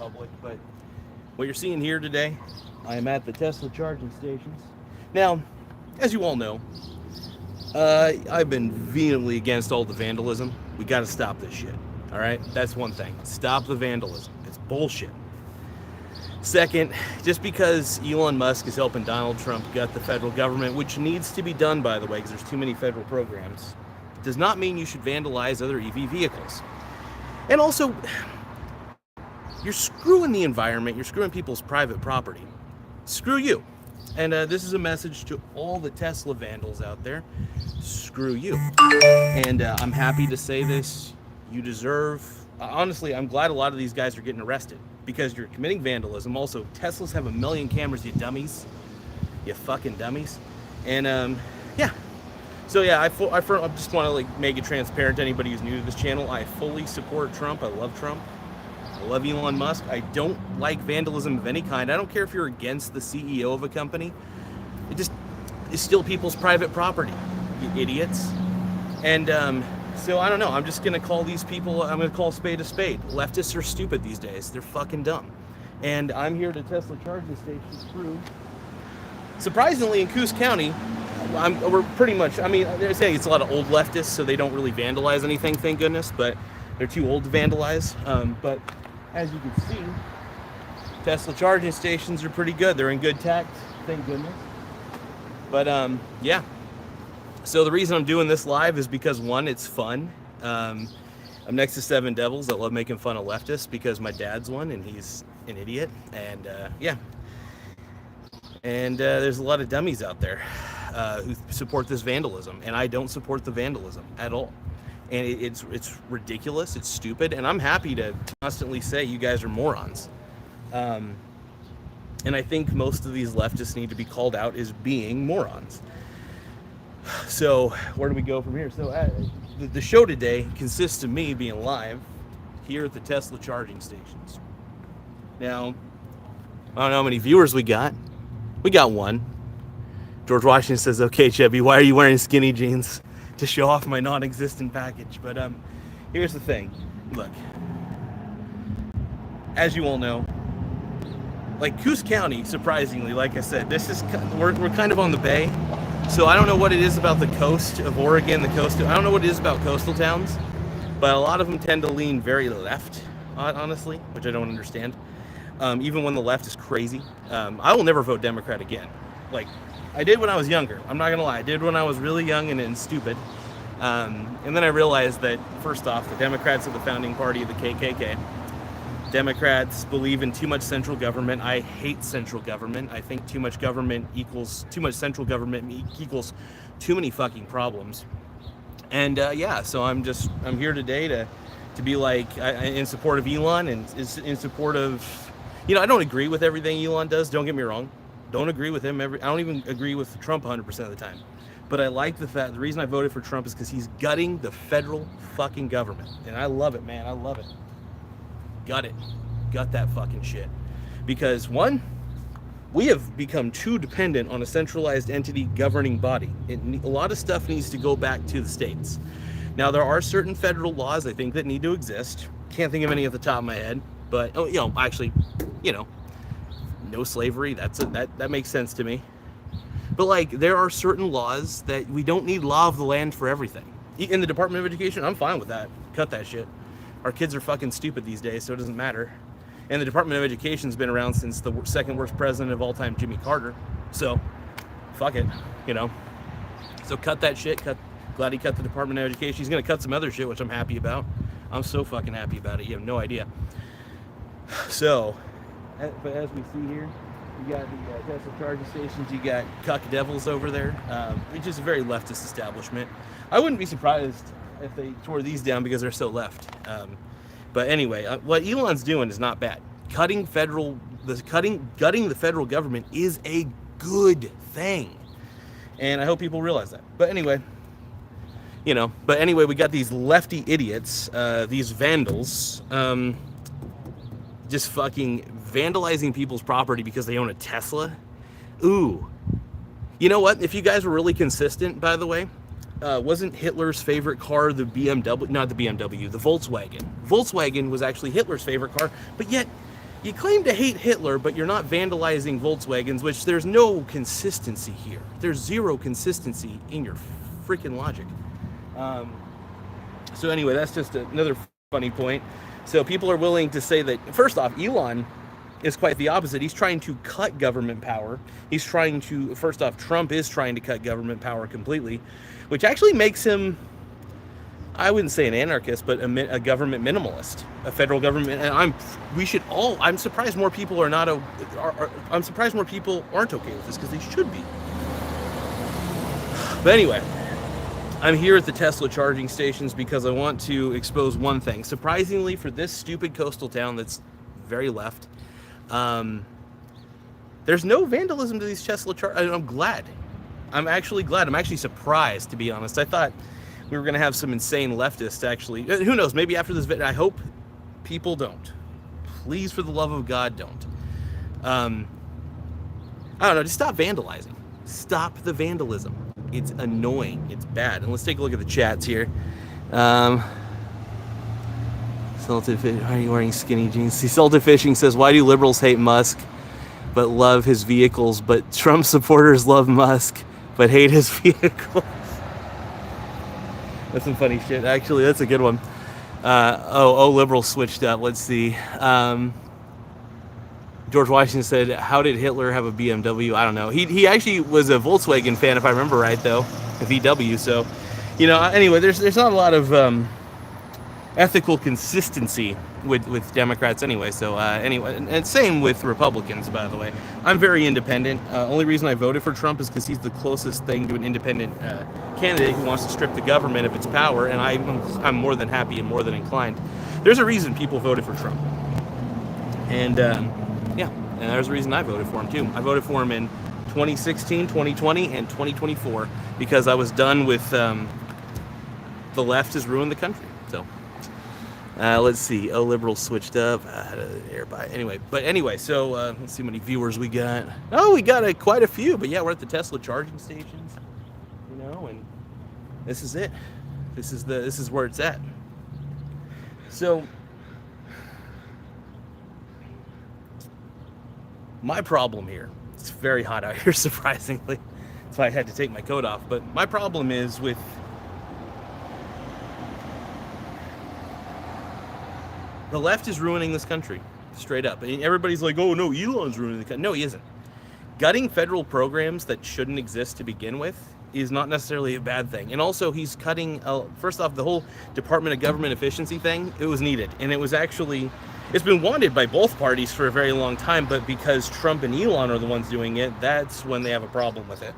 public, but what you're seeing here today, I am at the Tesla charging stations. Now, as you all know, I've been vehemently against all the vandalism. We got to stop this shit. All right, that's one thing. Stop the vandalism. It's bullshit. Second, just because Elon Musk is helping Donald Trump gut the federal government, which needs to be done, by the way, because there's too many federal programs, does not mean you should vandalize other EV vehicles. And also, you're screwing the environment. You're screwing people's private property. Screw you. And this is a message to all the Tesla vandals out there. Screw you. And I'm happy to say this. You deserve... honestly, I'm glad a lot of these guys are getting arrested because you're committing vandalism. Also, Teslas have 1 million cameras, you dummies. You fucking dummies. And, yeah. So, yeah, I just want to, like, make it transparent to anybody who's new to this channel. I fully support Trump. I love Trump. I love Elon Musk. I don't like vandalism of any kind. I don't care if you're against the CEO of a company. It just is still people's private property, you idiots. And so I don't know. I'm just going to call these people, I'm going to call a spade a spade. Leftists are stupid these days. They're fucking dumb. And I'm here to Tesla charging stations through. Surprisingly, in Coos County, we're pretty much, I mean, they're saying it's a lot of old leftists, so they don't really vandalize anything, thank goodness, but they're too old to vandalize. But as you can see, Tesla charging stations are pretty good. They're in good tact, thank goodness. But yeah. So the reason I'm doing this live is because, one, it's fun. I'm next to Seven Devils. I love making fun of leftists because my dad's one and he's an idiot. And yeah. And there's a lot of dummies out there who support this vandalism. And I don't support the vandalism at all. And it's ridiculous. It's stupid. And I'm happy to constantly say you guys are morons. And I think most of these leftists need to be called out as being morons. So where do we go from here? So the show today consists of me being live here at the Tesla charging stations. Now, I don't know how many viewers we got. We got one. George Washington says, "Okay, Chevy, why are you wearing skinny jeans?" To show off my non-existent package. But here's the thing. Look, as you all know, like Coos County, surprisingly, like I said, we're kind of on the bay. So I don't know what it is about the coast of Oregon, I don't know what it is about coastal towns, but a lot of them tend to lean very left, honestly, which I don't understand. Even when the left is crazy. I will never vote Democrat again. Like, I did when I was younger. I'm not gonna lie. I did when I was really young and stupid. And then I realized that, first off, the Democrats are the founding party of the KKK. Democrats believe in too much central government. I hate central government. I think too much central government equals too many fucking problems. And yeah, so I'm here today to be like in support of Elon and in support of, you know, I don't agree with everything Elon does. Don't get me wrong. Don't agree with him. I don't even agree with Trump 100% of the time. But I like the reason I voted for Trump is because he's gutting the federal fucking government. And I love it, man. I love it. Gut it. Gut that fucking shit. Because, one, we have become too dependent on a centralized entity governing body. A lot of stuff needs to go back to the states. Now, there are certain federal laws, I think, that need to exist. Can't think of any at the top of my head. But, you know, actually, you know, no slavery, that makes sense to me. But, like, there are certain laws that we don't need law of the land for everything. In the Department of Education, I'm fine with that. Cut that shit. Our kids are fucking stupid these days, so it doesn't matter. And the Department of Education's been around since the second worst president of all time, Jimmy Carter. So, fuck it, you know. So cut that shit. Glad he cut the Department of Education. He's gonna cut some other shit, which I'm happy about. I'm so fucking happy about it. You have no idea. So, but as we see here, you got the Tesla charging stations. You got cuck devils over there, which is a very leftist establishment. I wouldn't be surprised if they tore these down because they're so left. But anyway, what Elon's doing is not bad. Gutting the federal government is a good thing. And I hope people realize that. But anyway, you know, we got these lefty idiots, these vandals, just fucking vandalizing people's property because they own a Tesla. Ooh. You know what? If you guys were really consistent, by the way, wasn't Hitler's favorite car the BMW? Not the BMW, the Volkswagen. Volkswagen was actually Hitler's favorite car, but yet You claim to hate Hitler, but you're not vandalizing Volkswagens, which there's no consistency here. There's zero consistency in your freaking logic. So anyway, that's just another funny point. So people are willing to say that, first off, Elon is quite the opposite. He's trying to cut government power. He's trying to, first off, Trump is trying to cut government power completely, which actually makes him, I wouldn't say an anarchist, but a government minimalist, a federal government. And I'm surprised more people I'm surprised more people aren't okay with this, because they should be. But anyway, I'm here at the Tesla charging stations because I want to expose one thing. Surprisingly, for this stupid coastal town that's very left, there's no vandalism to these Tesla chargers. I'm glad. I'm actually glad. I'm actually surprised, to be honest. I thought we were going to have some insane leftists, actually. Who knows? Maybe after this video, I hope people don't. Please, for the love of God, don't. I don't know. Just stop vandalizing. Stop the vandalism. It's annoying. It's bad. And let's take a look at the chats here. Salted Fish, why are you wearing skinny jeans? See, Salted Fishing says, why do liberals hate Musk but love his vehicles, but Trump supporters love Musk but hate his vehicles? That's some funny shit. Actually, that's a good one. Liberals switched up. Let's see. George Washington said, how did Hitler have a BMW? I don't know. He actually was a Volkswagen fan, if I remember right, though. A VW. So, anyway, there's not a lot of ethical consistency with Democrats anyway. So, anyway, and same with Republicans, by the way. I'm very independent. Only reason I voted for Trump is because he's the closest thing to an independent candidate who wants to strip the government of its power, and I'm more than happy and more than inclined. There's a reason people voted for Trump. And, yeah, and there's a reason I voted for him, too. I voted for him in 2016, 2020, and 2024 because I was done with the left has ruined the country. So, let's see. Liberals switched up. Anyway, so let's see how many viewers we got. Oh, we got quite a few. But yeah, we're at the Tesla charging stations, and this is it. This is where it's at. So, my problem here, it's very hot out here, surprisingly. That's why I had to take my coat off. But my problem is with the left is ruining this country, straight up. And everybody's like, oh, no, Elon's ruining the country. No, he isn't. Gutting federal programs that shouldn't exist to begin with is not necessarily a bad thing. And also, he's cutting, first off, the whole Department of Government Efficiency thing, it was needed. And it was actually, it's been wanted by both parties for a very long time, but because Trump and Elon are the ones doing it, that's when they have a problem with it.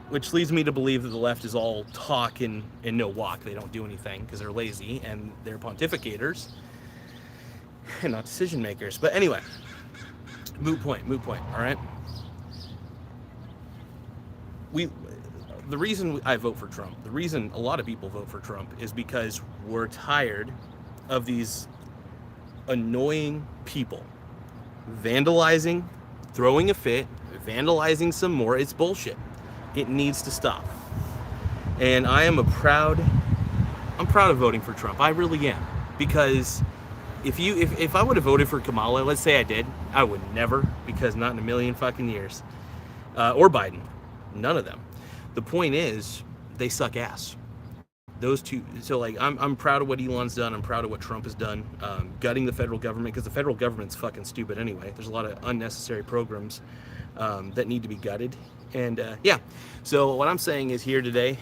Which leads me to believe that the left is all talk and no walk. They don't do anything because they're lazy and they're pontificators and not decision makers. But anyway, moot point, all right? The reason I vote for Trump, the reason a lot of people vote for Trump is because we're tired of these annoying people vandalizing, throwing a fit, vandalizing some more. It's bullshit. It needs to stop. And I'm proud of voting for Trump. I really am. Because if I would have voted for Kamala, let's say I did, I would never, because not in a million fucking years. Or Biden. None of them. The point is, they suck ass. Those two. So like, I'm proud of what Elon's done. I'm proud of what Trump has done. Gutting the federal government, because the federal government's fucking stupid anyway. There's a lot of unnecessary programs that need to be gutted. And yeah, so what I'm saying is here today,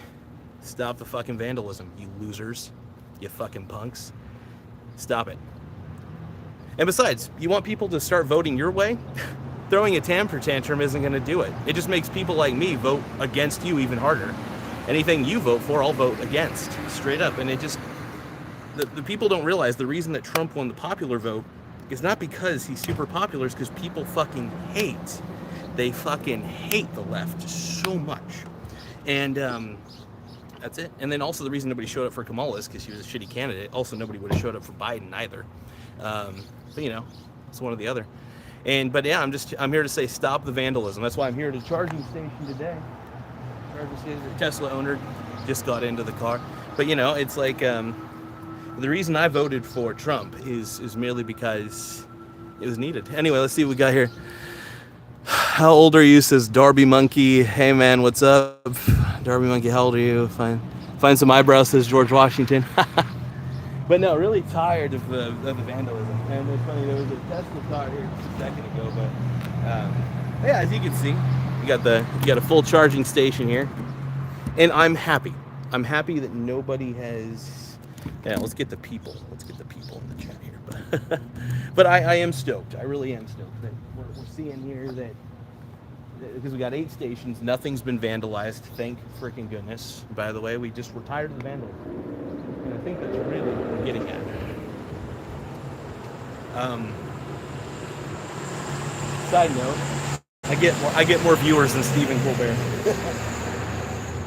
stop the fucking vandalism, you losers, you fucking punks. Stop it. And besides, you want people to start voting your way? Throwing a temper tantrum isn't going to do it. It just makes people like me vote against you even harder. Anything you vote for, I'll vote against, straight up. And it just, the people don't realize the reason that Trump won the popular vote is not because he's super popular, it's because people fucking hate. They fucking hate the left so much. And that's it. And then also the reason nobody showed up for Kamala is because she was a shitty candidate. Also, nobody would have showed up for Biden either. But it's one or the other. But yeah, I'm here to say stop the vandalism. That's why I'm here at a charging station today. Tesla owner just got into the car. But it's like, The reason I voted for Trump is merely because it was needed. Anyway, let's see what we got here. How old are you? Says Darby Monkey. Hey man, what's up? Darby Monkey, how old are you? Find some eyebrows, says George Washington. But no, really tired of the vandalism. And it's funny, there was a Tesla car here just a second ago, but yeah, as you can see, you got a full charging station here. And I'm happy. I'm happy that nobody has. Yeah, let's get the people. Let's get the people in the chat here. But I am stoked. I really am stoked that we're seeing here that because we got 8 stations, nothing's been vandalized. Thank freaking goodness. By the way, we're tired of the vandalism, and I think that's really what we're getting at. Side note, I get more viewers than Stephen Colbert.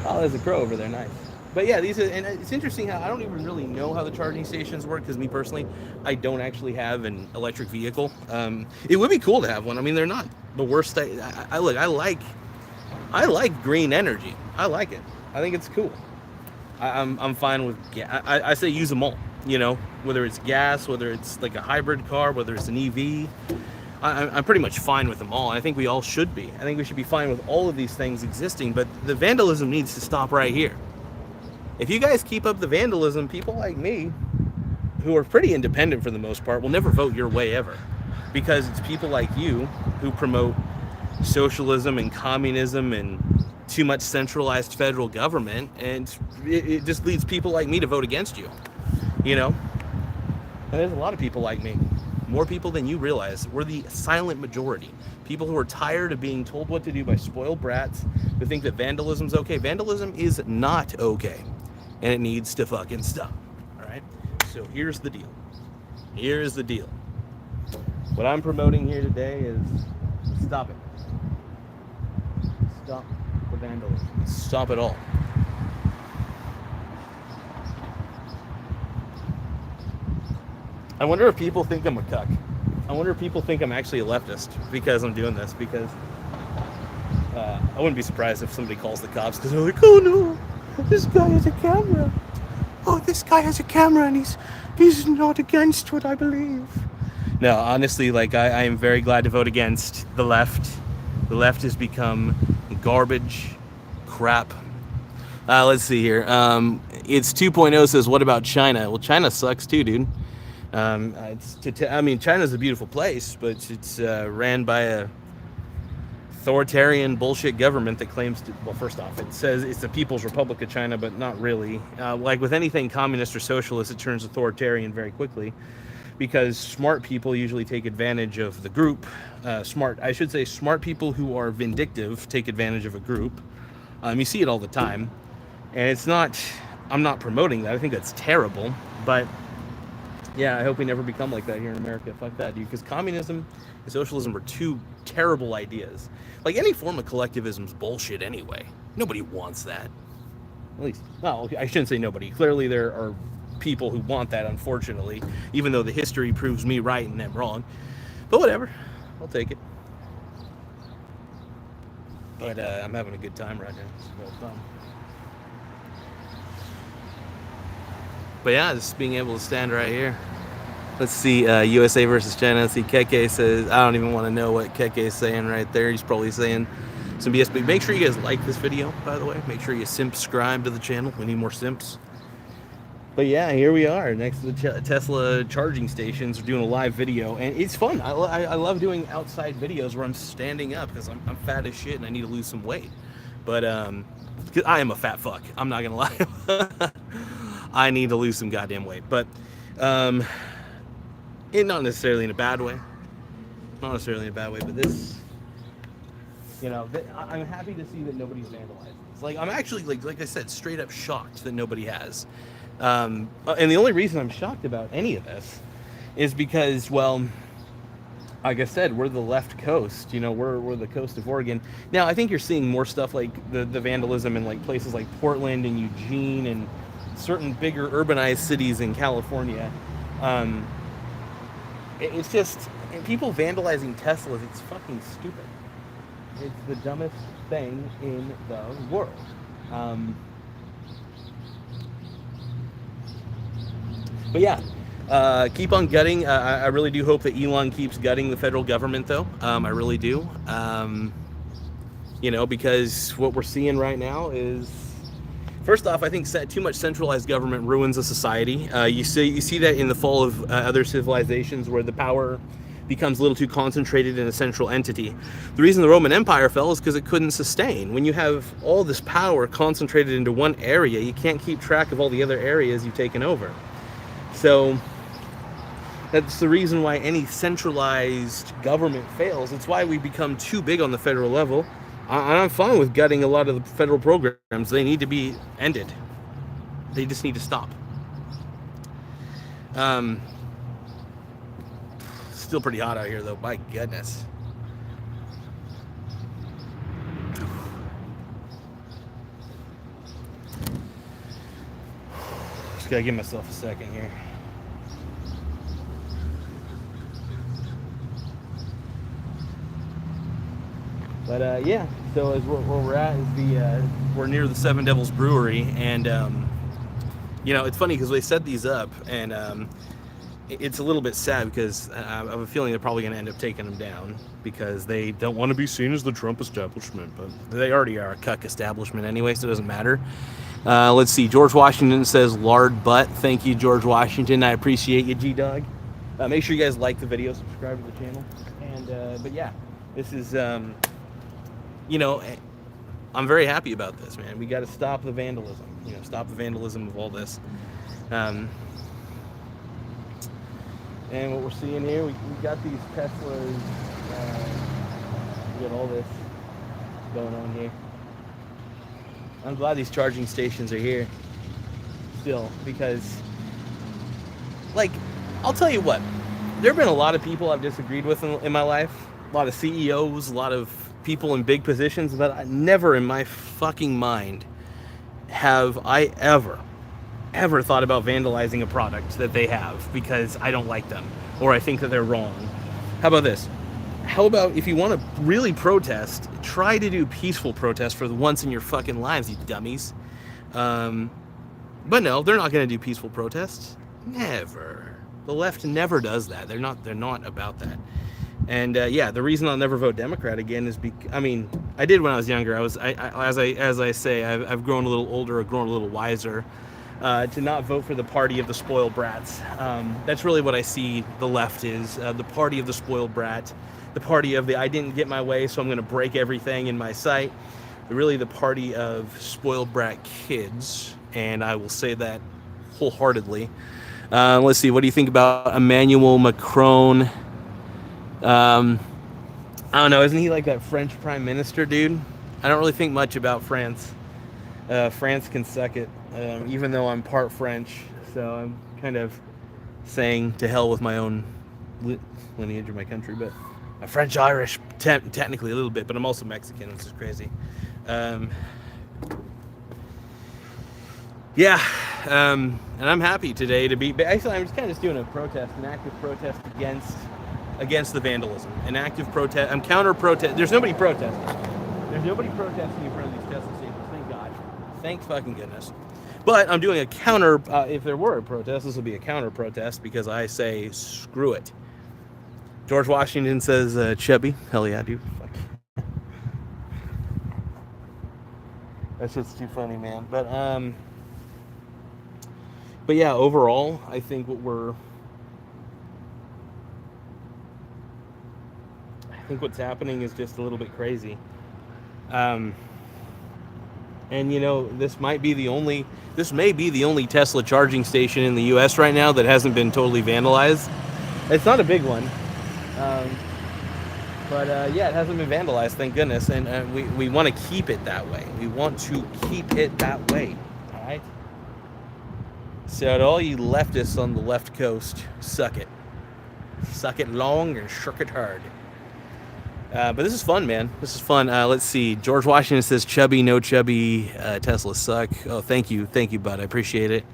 Oh, there's a crow over there. Nice. But yeah, and it's interesting how I don't even really know how the charging stations work, because me personally, I don't actually have an electric vehicle. It would be cool to have one. I mean, they're not the worst. I like green energy. I like it. I think it's cool. I'm fine with I say use them all. You know, whether it's gas, whether it's like a hybrid car, whether it's an EV. I'm pretty much fine with them all. I think we all should be. I think we should be fine with all of these things existing, but the vandalism needs to stop right here. If you guys keep up the vandalism, people like me, who are pretty independent for the most part, will never vote your way ever. Because it's people like you who promote socialism and communism and too much centralized federal government, and it just leads people like me to vote against you. You know? And there's a lot of people like me. More people than you realize. We're the silent majority. People who are tired of being told what to do by spoiled brats who think that vandalism's okay. Vandalism is not okay. And it needs to fucking stop. Alright? So here's the deal. Here's the deal. What I'm promoting here today is stop it. Stop the vandalism. Stop it all. I wonder if people think I'm a cuck. I wonder if people think I'm actually a leftist because I'm doing this. Because I wouldn't be surprised if somebody calls the cops because they're like, oh no, this guy has a camera. Oh, this guy has a camera and he's not against what I believe. No, honestly, like I am very glad to vote against the left. The left has become garbage, crap. Let's see here. It's 2.0 says, what about China? Well, China sucks too, dude. I mean, China's a beautiful place, but it's ran by a authoritarian bullshit government that claims to, well, first off, it says it's the People's Republic of China, but not really. Like with anything communist or socialist, it turns authoritarian very quickly because smart people usually take advantage of the group. Smart people who are vindictive take advantage of a group. You see it all the time, and it's not, I'm not promoting that. I think that's terrible, but yeah, I hope we never become like that here in America. Fuck that, dude. Because communism and socialism are two terrible ideas. Like, any form of collectivism is bullshit anyway. Nobody wants that. At least, well, I shouldn't say nobody. Clearly, there are people who want that, unfortunately, even though the history proves me right and them wrong. But whatever. I'll take it. But I'm having a good time right now. It's well fun. But yeah, just being able to stand right here. Let's see, USA versus China. Let's see, Keke says, I don't even want to know what Keke is saying right there. He's probably saying some BS. But make sure you guys like this video, by the way. Make sure you subscribe to the channel. We need more simps. But yeah, here we are next to the Tesla charging stations. We're doing a live video, and it's fun. I love doing outside videos where I'm standing up because I'm fat as shit and I need to lose some weight. But cause I am a fat fuck. I'm not gonna lie. I need to lose some goddamn weight, but not necessarily in a bad way. Not necessarily in a bad way, but this, you know, I'm happy to see that nobody's vandalized. It's like, I'm actually, like I said, straight up shocked that nobody has. And the only reason I'm shocked about any of this is because, well, like I said, we're the left coast, you know, we're the coast of Oregon. Now, I think you're seeing more stuff like the vandalism in like places like Portland and Eugene and certain bigger urbanized cities in California. It's just, and people vandalizing Teslas, it's fucking stupid. It's the dumbest thing in the world. But yeah, keep on gutting. I really do hope that Elon keeps gutting the federal government, though. I really do. Because what we're seeing right now is, first off, I think too much centralized government ruins a society. You see that in the fall of other civilizations where the power becomes a little too concentrated in a central entity. The reason the Roman Empire fell is because it couldn't sustain. When you have all this power concentrated into one area, you can't keep track of all the other areas you've taken over. So that's the reason why any centralized government fails. It's why we become too big on the federal level. I'm fine with gutting a lot of the federal programs. They need to be ended. They just need to stop. Still pretty hot out here, though. My goodness. Just gotta give myself a second here. But yeah, so as where we're at is we're near the Seven Devils Brewery, and it's funny because they set these up, and it's a little bit sad because I have a feeling they're probably going to end up taking them down because they don't want to be seen as the Trump establishment, but they already are a cuck establishment anyway, so it doesn't matter. Let's see. George Washington says lard butt. Thank you, George Washington. I appreciate you, G-Dog. Make sure you guys like the video, subscribe to the channel, and but yeah, this is I'm very happy about this, man. We got to stop the vandalism. Stop the vandalism of all this. And what we're seeing here, we got these Teslas. We got all this going on here. I'm glad these charging stations are here still, because, I'll tell you what, there have been a lot of people I've disagreed with in my life, a lot of CEOs, a lot of people in big positions, but I never in my fucking mind have I ever thought about vandalizing a product that they have because I don't like them or I think that they're wrong. How about this? How about if you want to really protest, try to do peaceful protest for the once in your fucking lives, you dummies. But no, they're not going to do peaceful protests. Never. The left never does that. They're not about that. And yeah, the reason I'll never vote Democrat again is I did when I was younger. As I say, I've grown a little older, I've grown a little wiser, to not vote for the party of the spoiled brats. That's really what I see the left is, the party of the spoiled brat, the party of the I didn't get my way, so I'm going to break everything in my sight. Really the party of spoiled brat kids, and I will say that wholeheartedly. Let's see, what do you think about Emmanuel Macron? I don't know, isn't he like that French prime minister dude? I don't really think much about France. France can suck it, even though I'm part French, so I'm kind of saying to hell with my own lineage of my country, but I'm French-Irish, technically a little bit, but I'm also Mexican, which is crazy. Yeah, and I'm happy today to be, actually I'm just kind of doing a protest, an active protest against the vandalism, an active protest. I'm counter-protest. There's nobody protesting. There's nobody protesting in front of these Tesla stations. Thank God. Thank fucking goodness. But I'm doing a counter. If there were a protest, this will be a counter-protest because I say screw it. George Washington says chubby. Hell yeah, dude. Fuck. That shit's too funny, man. But yeah, overall, I think what's happening is just a little bit crazy. And this may be the only Tesla charging station in the US right now that hasn't been totally vandalized. It's not a big one. But yeah, it hasn't been vandalized, thank goodness. And we want to keep it that way. We want to keep it that way. All right? So to all you leftists on the left coast, suck it. Suck it long and shirk it hard. But this is fun, man. This is fun. Let's see. George Washington says, chubby, no chubby, Tesla suck. Oh, thank you, bud. I appreciate it.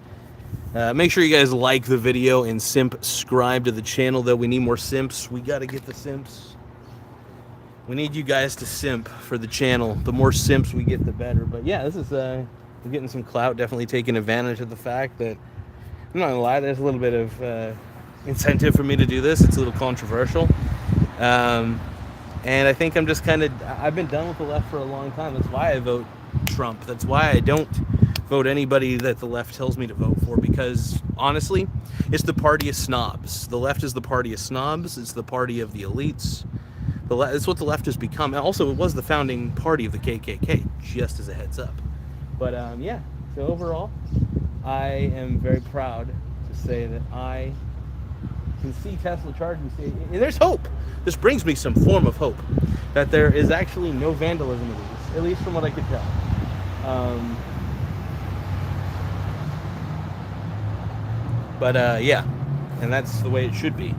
Make sure you guys like the video and subscribe to the channel, though. We need more simps. We got to get the simps. We need you guys to simp for the channel. The more simps we get, the better. But yeah, this is we're getting some clout. Definitely taking advantage of the fact that I'm not gonna lie, there's a little bit of incentive for me to do this. It's a little controversial. And I think I'm just I've been done with the left for a long time. That's why I vote Trump. That's why I don't vote anybody that the left tells me to vote for, because honestly, it's the party of snobs. The left is the party of snobs. It's the party of the elites. It's what the left has become. And also, it was the founding party of the KKK, just as a heads up. But yeah, so overall, I am very proud to say that I can see Tesla charging stations. There's hope. This brings me some form of hope that there is actually no vandalism of these, at least from what I could tell. Yeah, and that's the way it should be.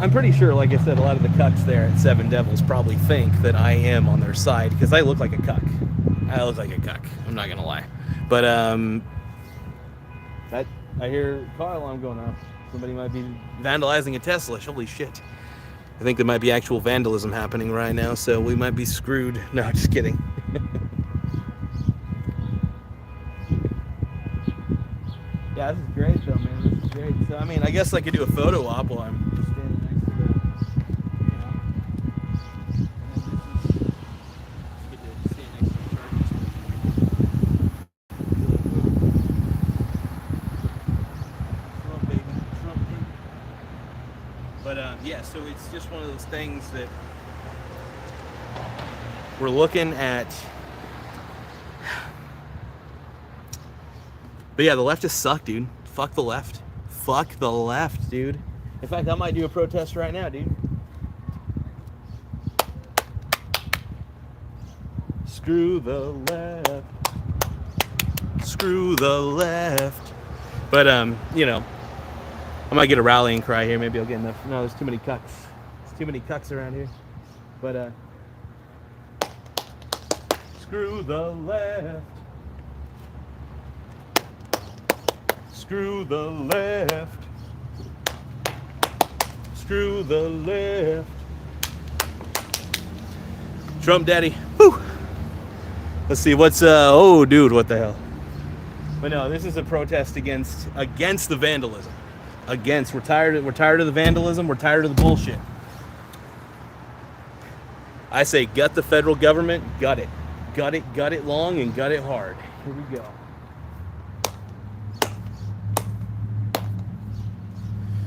I'm pretty sure, like I said, a lot of the cucks there at Seven Devils probably think that I am on their side because I look like a cuck. I look like a cuck. I'm not gonna lie. But I hear car alarm going off. Somebody might be vandalizing a Tesla. Holy shit! I think there might be actual vandalism happening right now, so we might be screwed. No, just kidding. Yeah, this is great though, man. This is great. So, I mean, I guess I could do a photo op while I'm just standing next to the, get to stand next to the charging station. Trump, baby. Trump, baby. But, yeah, so it's just one of those things that we're looking at. But yeah, the leftists suck, dude. Fuck the left. Fuck the left, dude. In fact, I might do a protest right now, dude. Screw the left. Screw the left. But, you know, I might get a rallying cry here. Maybe I'll get enough. No, there's too many cucks. There's too many cucks around here. But, screw the left. Screw the left. Screw the left. Trump daddy. Whew. Let's see what's oh dude, what the hell. But no, this is a protest against the vandalism. We're tired of the vandalism, we're tired of the bullshit. I say gut the federal government, gut it. Gut it long and gut it hard. Here we go.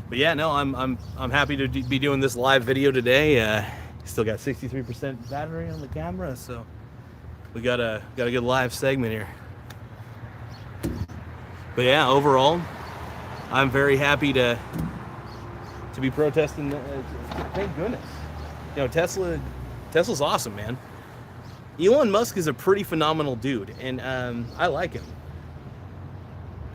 But yeah, no, I'm happy to be doing this live video today. Still got 63% battery on the camera, so we got a good live segment here. But yeah, overall, I'm very happy to be protesting. Thank goodness. You know, Tesla's awesome, man. Elon Musk is a pretty phenomenal dude, and I like him.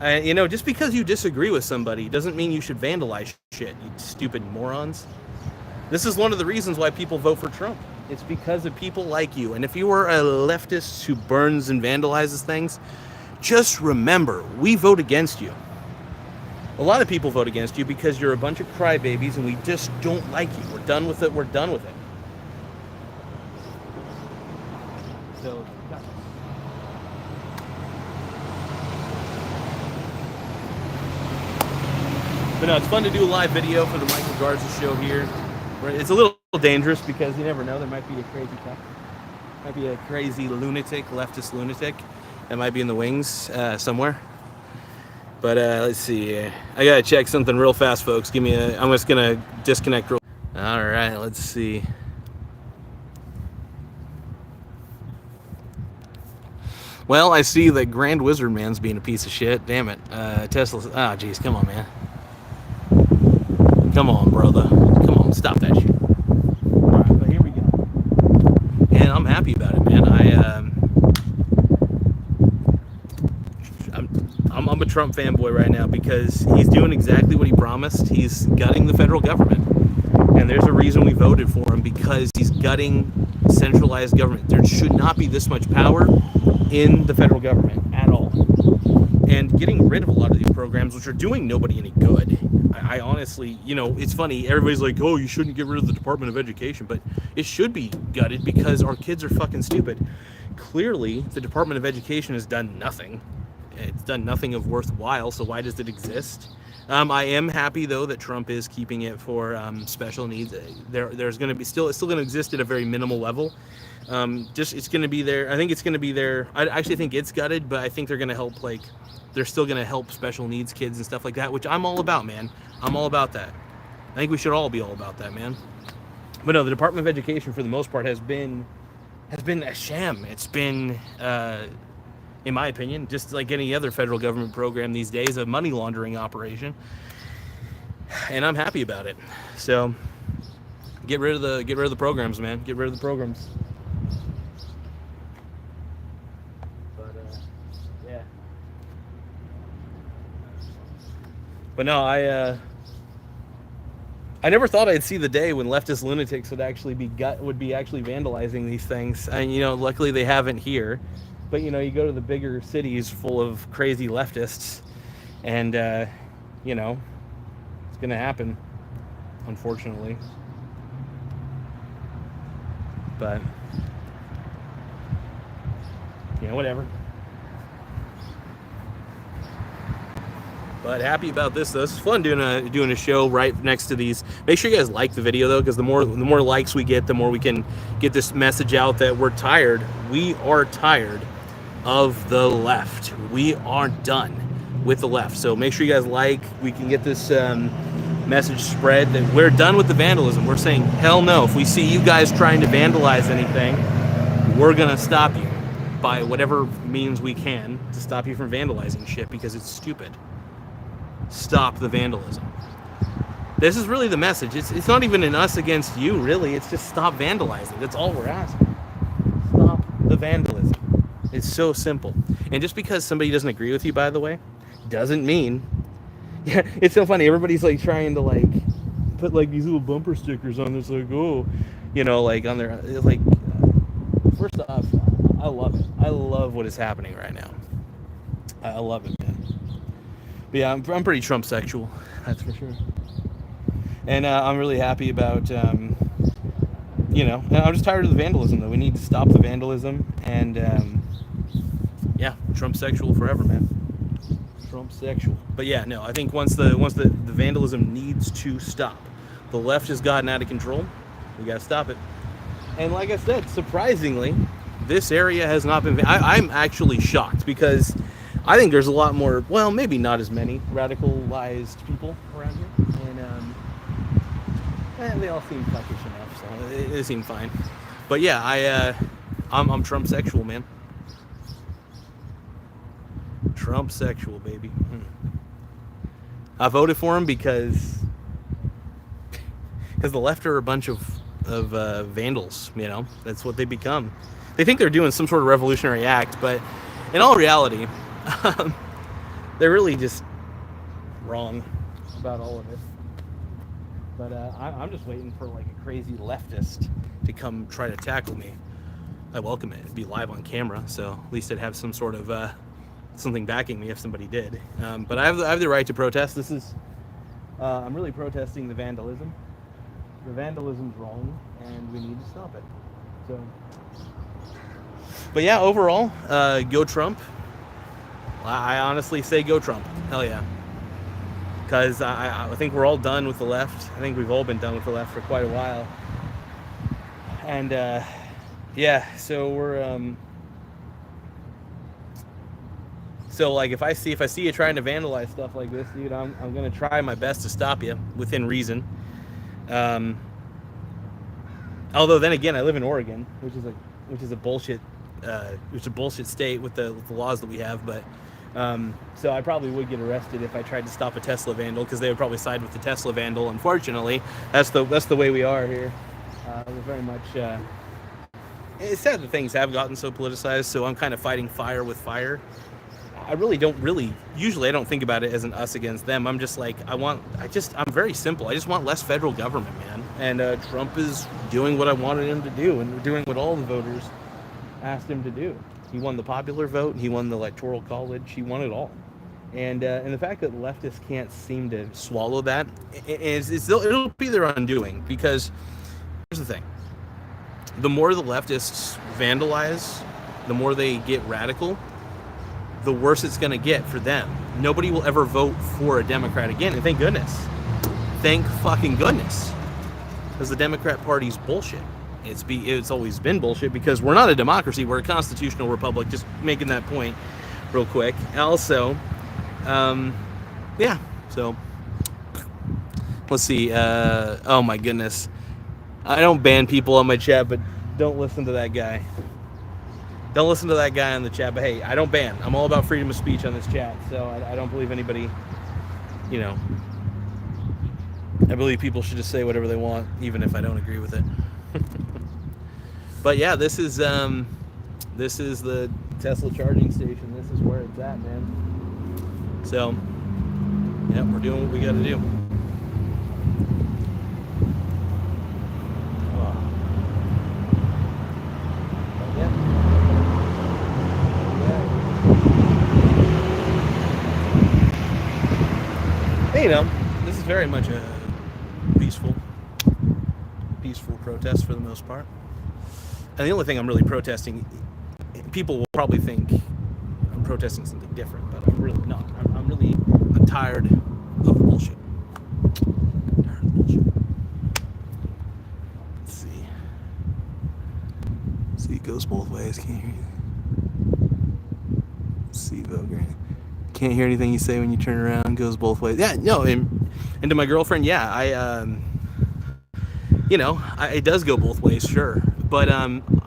You know, just because you disagree with somebody doesn't mean you should vandalize shit, you stupid morons. This is one of the reasons why people vote for Trump. It's because of people like you. And if you are a leftist who burns and vandalizes things, just remember, we vote against you. A lot of people vote against you because you're a bunch of crybabies and we just don't like you. We're done with it. We're done with it. So, but no, it's fun to do a live video for the Michael Garza show here. It's a little dangerous because you never know. There might be a crazy tech. Might be a crazy lunatic, leftist lunatic that might be in the wings somewhere. But let's see. I gotta check something real fast, folks. I'm just gonna disconnect real. All right, let's see. Well, I see that Grand Wizard Man's being a piece of shit. Damn it. Tesla's. Ah, geez, come on, man. Come on, brother. Come on, stop that shit. Alright, but here we go. And I'm happy about it, man. I'm a Trump fanboy right now because he's doing exactly what he promised. He's gutting the federal government. And there's a reason we voted for him, because he's gutting centralized government. There should not be this much power in the federal government at all. And getting rid of a lot of these programs, which are doing nobody any good. I honestly, you know, it's funny. Everybody's like, oh, you shouldn't get rid of the Department of Education. But it should be gutted because our kids are fucking stupid. clearly the Department of Education has done nothing. It's done nothing of worthwhile, so why does it exist? I am happy though that Trump is keeping it for special needs. There's going to be it's still going to exist at a very minimal level. It's going to be there. I think it's going to be there. I actually think it's gutted, but I think they're going to help. Like, they're still going to help special needs kids and stuff like that, which I'm all about, man. I'm all about that. I think we should all be all about that, man. But no, the Department of Education, for the most part, has been a sham. It's been, in my opinion, just like any other federal government program these days, a money laundering operation. And I'm happy about it. So get rid of the programs, man. Get rid of the programs. But yeah. But no, I never thought I'd see the day when leftist lunatics would actually be vandalizing these things. And luckily they haven't here. But you go to the bigger cities full of crazy leftists, and it's gonna happen, unfortunately. But whatever. But happy about this though. This is fun doing a show right next to these. Make sure you guys like the video though, because the more likes we get, the more we can get this message out that we're tired. We are tired of the left. We are done with the left. So make sure you guys like. We can get this message spread that we're done with the vandalism. We're saying hell no. If we see you guys trying to vandalize anything, we're gonna stop you by whatever means we can to stop you from vandalizing shit, because it's stupid. Stop the vandalism. This is really the message. It's not even an us against you, really. It's just stop vandalizing. That's all we're asking. Stop the vandalism. It's so simple. And just because somebody doesn't agree with you, by the way, doesn't mean... Yeah, it's so funny. Everybody's like trying to like put like these little bumper stickers on this, like, oh, like on their, like, first off, I love it. I love what is happening right now. I love it, man. But yeah, I'm pretty Trump sexual, that's for sure. And I'm really happy about, I'm just tired of the vandalism, though. We need to stop the vandalism, and yeah, Trump sexual forever, man. Trump sexual. But yeah, no, I think once the vandalism needs to stop. The left has gotten out of control. We gotta stop it. And like I said, surprisingly, this area has not been... I'm actually shocked, because I think there's a lot more, well, maybe not as many radicalized people around here, and they all seem fuckish enough, so they seem fine. But yeah, I'm Trump sexual, man. Trump sexual, baby. I voted for him because the left are a bunch of vandals. That's what they become. They think they're doing some sort of revolutionary act, but in all reality, they're really just wrong about all of it. But I'm just waiting for like a crazy leftist to come try to tackle me. I welcome it. It'd be live on camera, so at least I'd have some sort of something backing me if somebody did. But I have the right to protest. This is I'm really protesting the vandalism. The vandalism's wrong, and we need to stop it. So, but yeah, overall, go Trump. I honestly say go Trump. Hell yeah. Because I think we're all done with the left. I think we've all been done with the left for quite a while. And yeah, so we're so like if I see you trying to vandalize stuff like this, dude, I'm gonna try my best to stop you within reason. Although then again, I live in Oregon, which is a bullshit state with the laws that we have. But so I probably would get arrested if I tried to stop a Tesla vandal, because they would probably side with the Tesla vandal. Unfortunately, that's the way we are here. We're very much. It's sad that things have gotten so politicized. So I'm kind of fighting fire with fire. Usually I don't think about it as an us against them. I'm just like, I'm very simple. I just want less federal government, man. And Trump is doing what I wanted him to do, and doing what all the voters asked him to do. He won the popular vote, and he won the electoral college. He won it all. And the fact that leftists can't seem to swallow that, it'll be their undoing. Because here's the thing. The more the leftists vandalize, the more they get radical, the worse it's going to get for them. Nobody will ever vote for a Democrat again, and thank goodness. Thank fucking goodness. Because the Democrat Party's bullshit. It's always been bullshit because we're not a democracy, we're a constitutional republic, just making that point real quick. Also, yeah, so let's see. Oh my goodness. I don't ban people on my chat, but don't listen to that guy. Don't listen to that guy on the chat, but hey, I don't ban. I'm all about freedom of speech on this chat, so I don't believe anybody, you know, I believe people should just say whatever they want, even if I don't agree with it. But yeah, this is the Tesla charging station. This is where it's at, man. So, yeah, we're doing what we got to do. You know, this is very much a peaceful protest for the most part. And the only thing I'm really protesting, people will probably think I'm protesting something different, but I'm really not. I'm tired of the bullshit. Let's see. See, it goes both ways. Can't hear you. See, Vogue. Can't hear anything you say when you turn around. Goes both ways. Yeah, no, and to my girlfriend, yeah, you know, it does go both ways, sure. But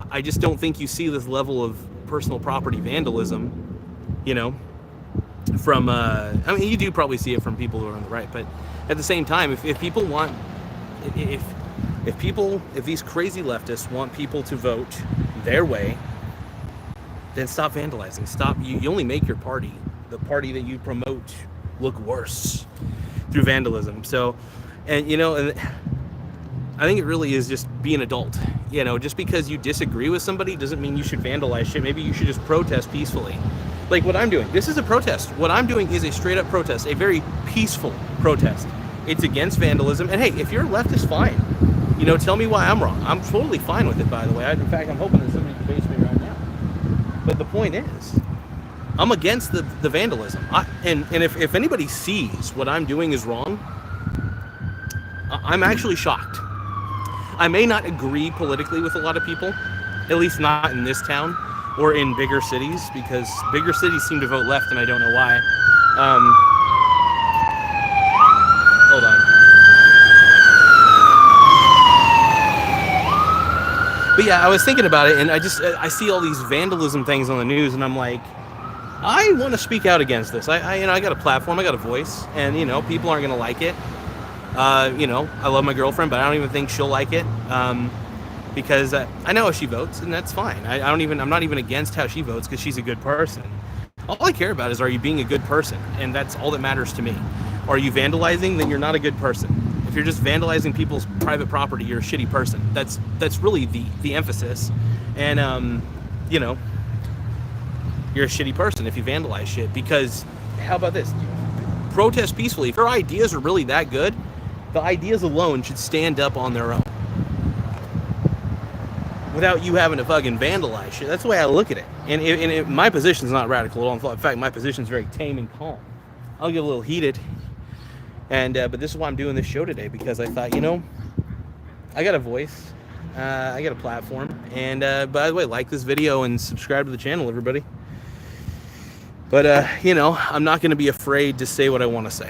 I just don't think you see this level of personal property vandalism, you know, from, I mean, you do probably see it from people who are on the right, but at the same time, if people want, if these crazy leftists want people to vote their way, then stop vandalizing. Stop. You only make your party, the party that you promote, look worse through vandalism. So, and you know, and I think it really is just be an adult. You know, just because you disagree with somebody doesn't mean you should vandalize shit. Maybe you should just protest peacefully. Like what I'm doing. This is a protest. What I'm doing is a straight up protest, a very peaceful protest. It's against vandalism. And hey, if you're leftist, fine. You know, tell me why I'm wrong. I'm totally fine with it, by the way. In fact, I'm hoping that somebody debates me right now. But the point is, I'm against the vandalism. And if anybody sees what I'm doing is wrong, I'm actually shocked. I may not agree politically with a lot of people, at least not in this town or in bigger cities, because bigger cities seem to vote left, and I don't know why. Hold on. But yeah, I was thinking about it, and I see all these vandalism things on the news, and I'm like, I want to speak out against this. I got a platform, I got a voice, and you know, people aren't gonna like it. You know, I love my girlfriend, but I don't even think she'll like it, because I know how she votes, and that's fine. I'm not even against how she votes, because she's a good person. All I care about is, are you being a good person? And that's all that matters to me. Are you vandalizing? Then you're not a good person. If you're just vandalizing people's private property, you're a shitty person. That's really the emphasis. And you know, you're a shitty person if you vandalize shit. Because how about this? Protest peacefully. If your ideas are really that good, the ideas alone should stand up on their own, without you having to fucking vandalize shit. That's the way I look at it. And my position's not radical at all. In fact, my position's very tame and calm. I'll get a little heated. And but this is why I'm doing this show today, because I thought, you know, I got a voice, I got a platform, and by the way, like this video and subscribe to the channel, everybody. But you know, I'm not going to be afraid to say what I want to say.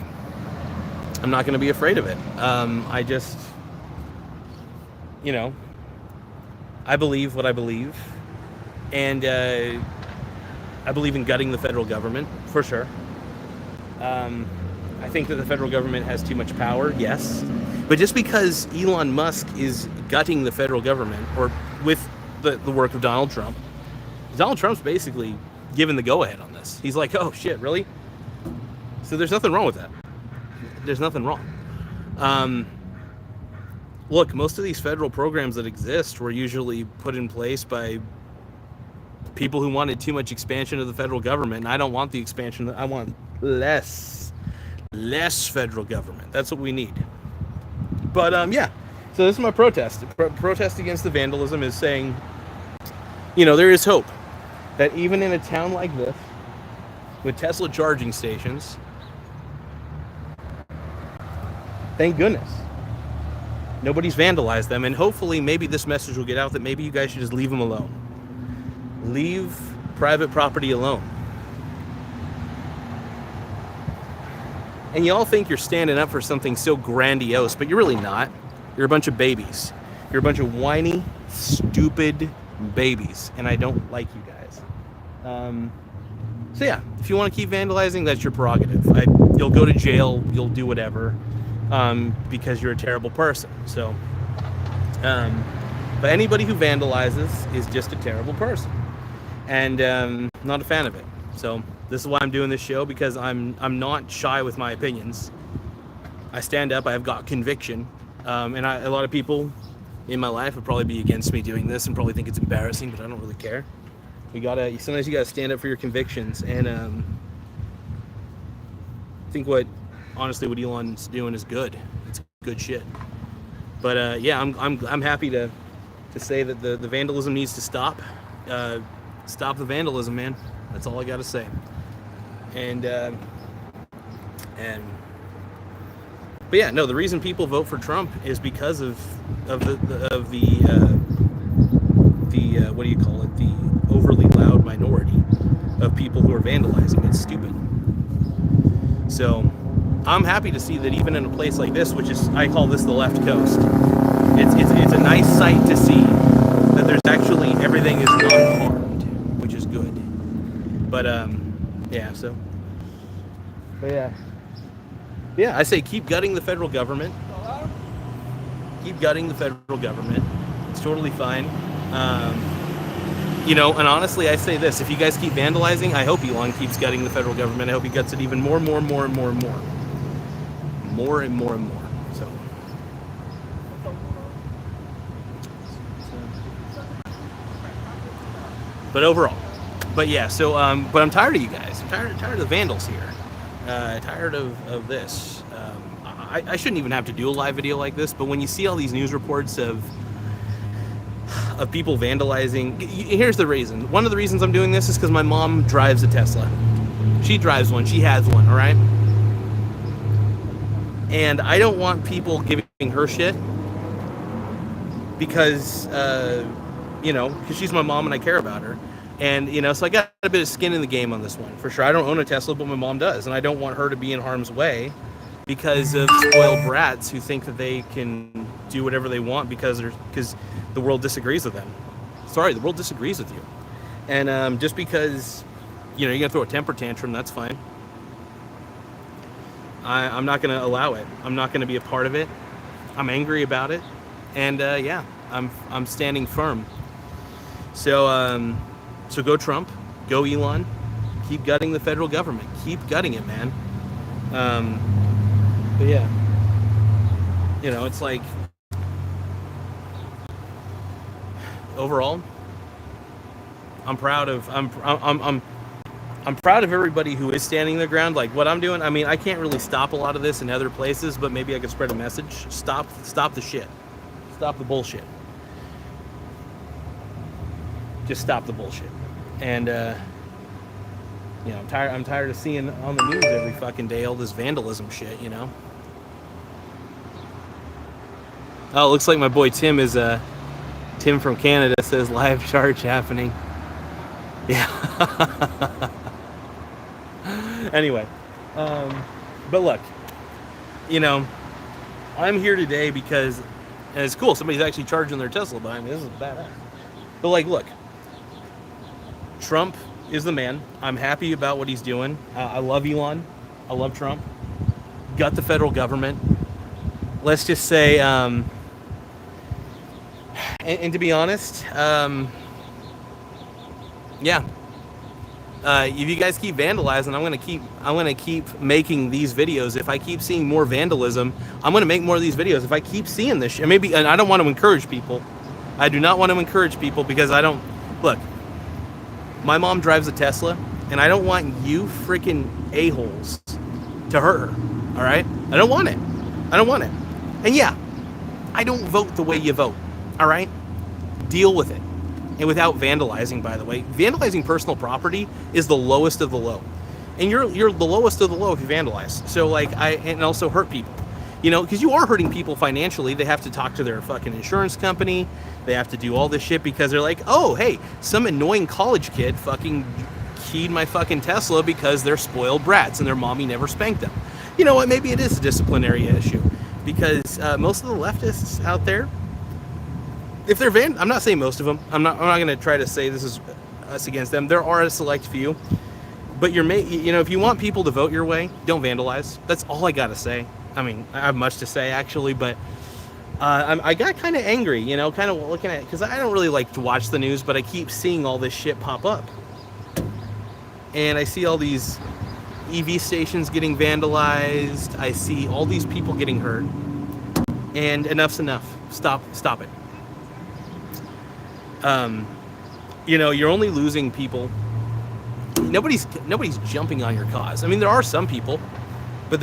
I'm not going to be afraid of it. I just, you know, I believe what I believe, and I believe in gutting the federal government, for sure. I think that the federal government has too much power, yes. But just because Elon Musk is gutting the federal government, or with the work of Donald Trump's basically given the go-ahead on this. He's like, oh shit, really? So there's nothing wrong with that. There's nothing wrong. Look, most of these federal programs that exist were usually put in place by people who wanted too much expansion of the federal government, and I don't want the expansion. I want less federal government. That's what we need. But yeah, so this is my protest. Protest against the vandalism is saying, you know, there is hope. that even in a town like this, with Tesla charging stations, thank goodness, nobody's vandalized them. And hopefully maybe this message will get out that maybe you guys should just leave them alone. Leave private property alone. And you all think you're standing up for something so grandiose, but you're really not. You're a bunch of babies. You're a bunch of whiny, stupid babies, and I don't like you guys. So yeah, if you want to keep vandalizing, that's your prerogative. You'll go to jail, you'll do whatever, because you're a terrible person. So, but anybody who vandalizes is just a terrible person, and not a fan of it. So this is why I'm doing this show, because I'm not shy with my opinions. I stand up. I've got conviction, and a lot of people in my life would probably be against me doing this and probably think it's embarrassing, but I don't really care. Sometimes you gotta stand up for your convictions, and I think honestly what Elon's doing is good. It's good shit. But yeah, I'm happy to say that the vandalism needs to stop. Stop the vandalism, man. That's all I gotta say. But yeah, no, the reason people vote for Trump is because of the what do you call it? The overly loud minority of people who are vandalizing. It's stupid. So I'm happy to see that even in a place like this, which is, I call this the left coast, it's a nice sight to see that there's actually, everything is not harmed, which is good. But yeah, so, but yeah, I say keep gutting the federal government. Keep gutting the federal government. It's totally fine. You know, and honestly, I say this: if you guys keep vandalizing, I hope Elon keeps gutting the federal government. I hope he guts it even more and more. So. But overall, but yeah. So, but I'm tired of you guys. I'm tired of the vandals here. Tired of this. I shouldn't even have to do a live video like this, but when you see all these news reports of people vandalizing, here's the reason. One of the reasons I'm doing this is because my mom drives a Tesla. She drives one. She has one, all right? And I don't want people giving her shit because, you know, because she's my mom and I care about her. And, you know, so I got a bit of skin in the game on this one, for sure. I don't own a Tesla, but my mom does. And I don't want her to be in harm's way because of spoiled brats who think that they can do whatever they want because the world disagrees with them. Sorry, the world disagrees with you. And just because, you know, you're going to throw a temper tantrum, that's fine. I'm not going to allow it. I'm not going to be a part of it. I'm angry about it. And yeah, I'm standing firm. So go Trump, go Elon, keep gutting the federal government. Keep gutting it, man. But yeah, you know, it's like, overall, I'm proud of everybody who is standing their ground. Like what I'm doing, I mean, I can't really stop a lot of this in other places, but maybe I could spread a message. Stop the shit. Stop the bullshit. Just stop the bullshit. And you know, I'm tired of seeing on the news every fucking day all this vandalism shit, you know. Oh, it looks like my boy Tim is Tim from Canada says live charge happening. Yeah. Anyway, but look, you know, I'm here today because, and it's cool, somebody's actually charging their Tesla behind me. This is badass. But like, look, Trump is the man. I'm happy about what he's doing. I love Elon. I love Trump. Gut the federal government. Let's just say, and to be honest, yeah. If you guys keep vandalizing, I'm gonna keep making these videos. If I keep seeing more vandalism, I'm gonna make more of these videos. If I keep seeing this shit, and I don't want to encourage people. I do not want to encourage people because I don't look. My mom drives a Tesla, and I don't want you freaking a-holes to hurt her. All right? I don't want it. And yeah, I don't vote the way you vote. All right? Deal with it. and without vandalizing, by the way. Vandalizing personal property is the lowest of the low. And you're the lowest of the low if you vandalize. So like and also hurt people. You know, because you are hurting people financially. They have to talk to their fucking insurance company. They have to do all this shit because they're like, oh, hey, some annoying college kid fucking keyed my fucking Tesla because they're spoiled brats and their mommy never spanked them. You know what? Maybe it is a disciplinary issue because most of the leftists out there, if they're I'm not saying most of them. I'm not going to try to say this is us against them. There are a select few, but you know, if you want people to vote your way, don't vandalize. That's all I got to say. I mean, I have much to say actually, but I got kind of angry, you know, kind of looking at it, because I don't really like to watch the news, but I keep seeing all this shit pop up. And I see all these EV stations getting vandalized. I see all these people getting hurt. And enough's enough. Stop it. You know, you're only losing people. Nobody's jumping on your cause. I mean, there are some people, but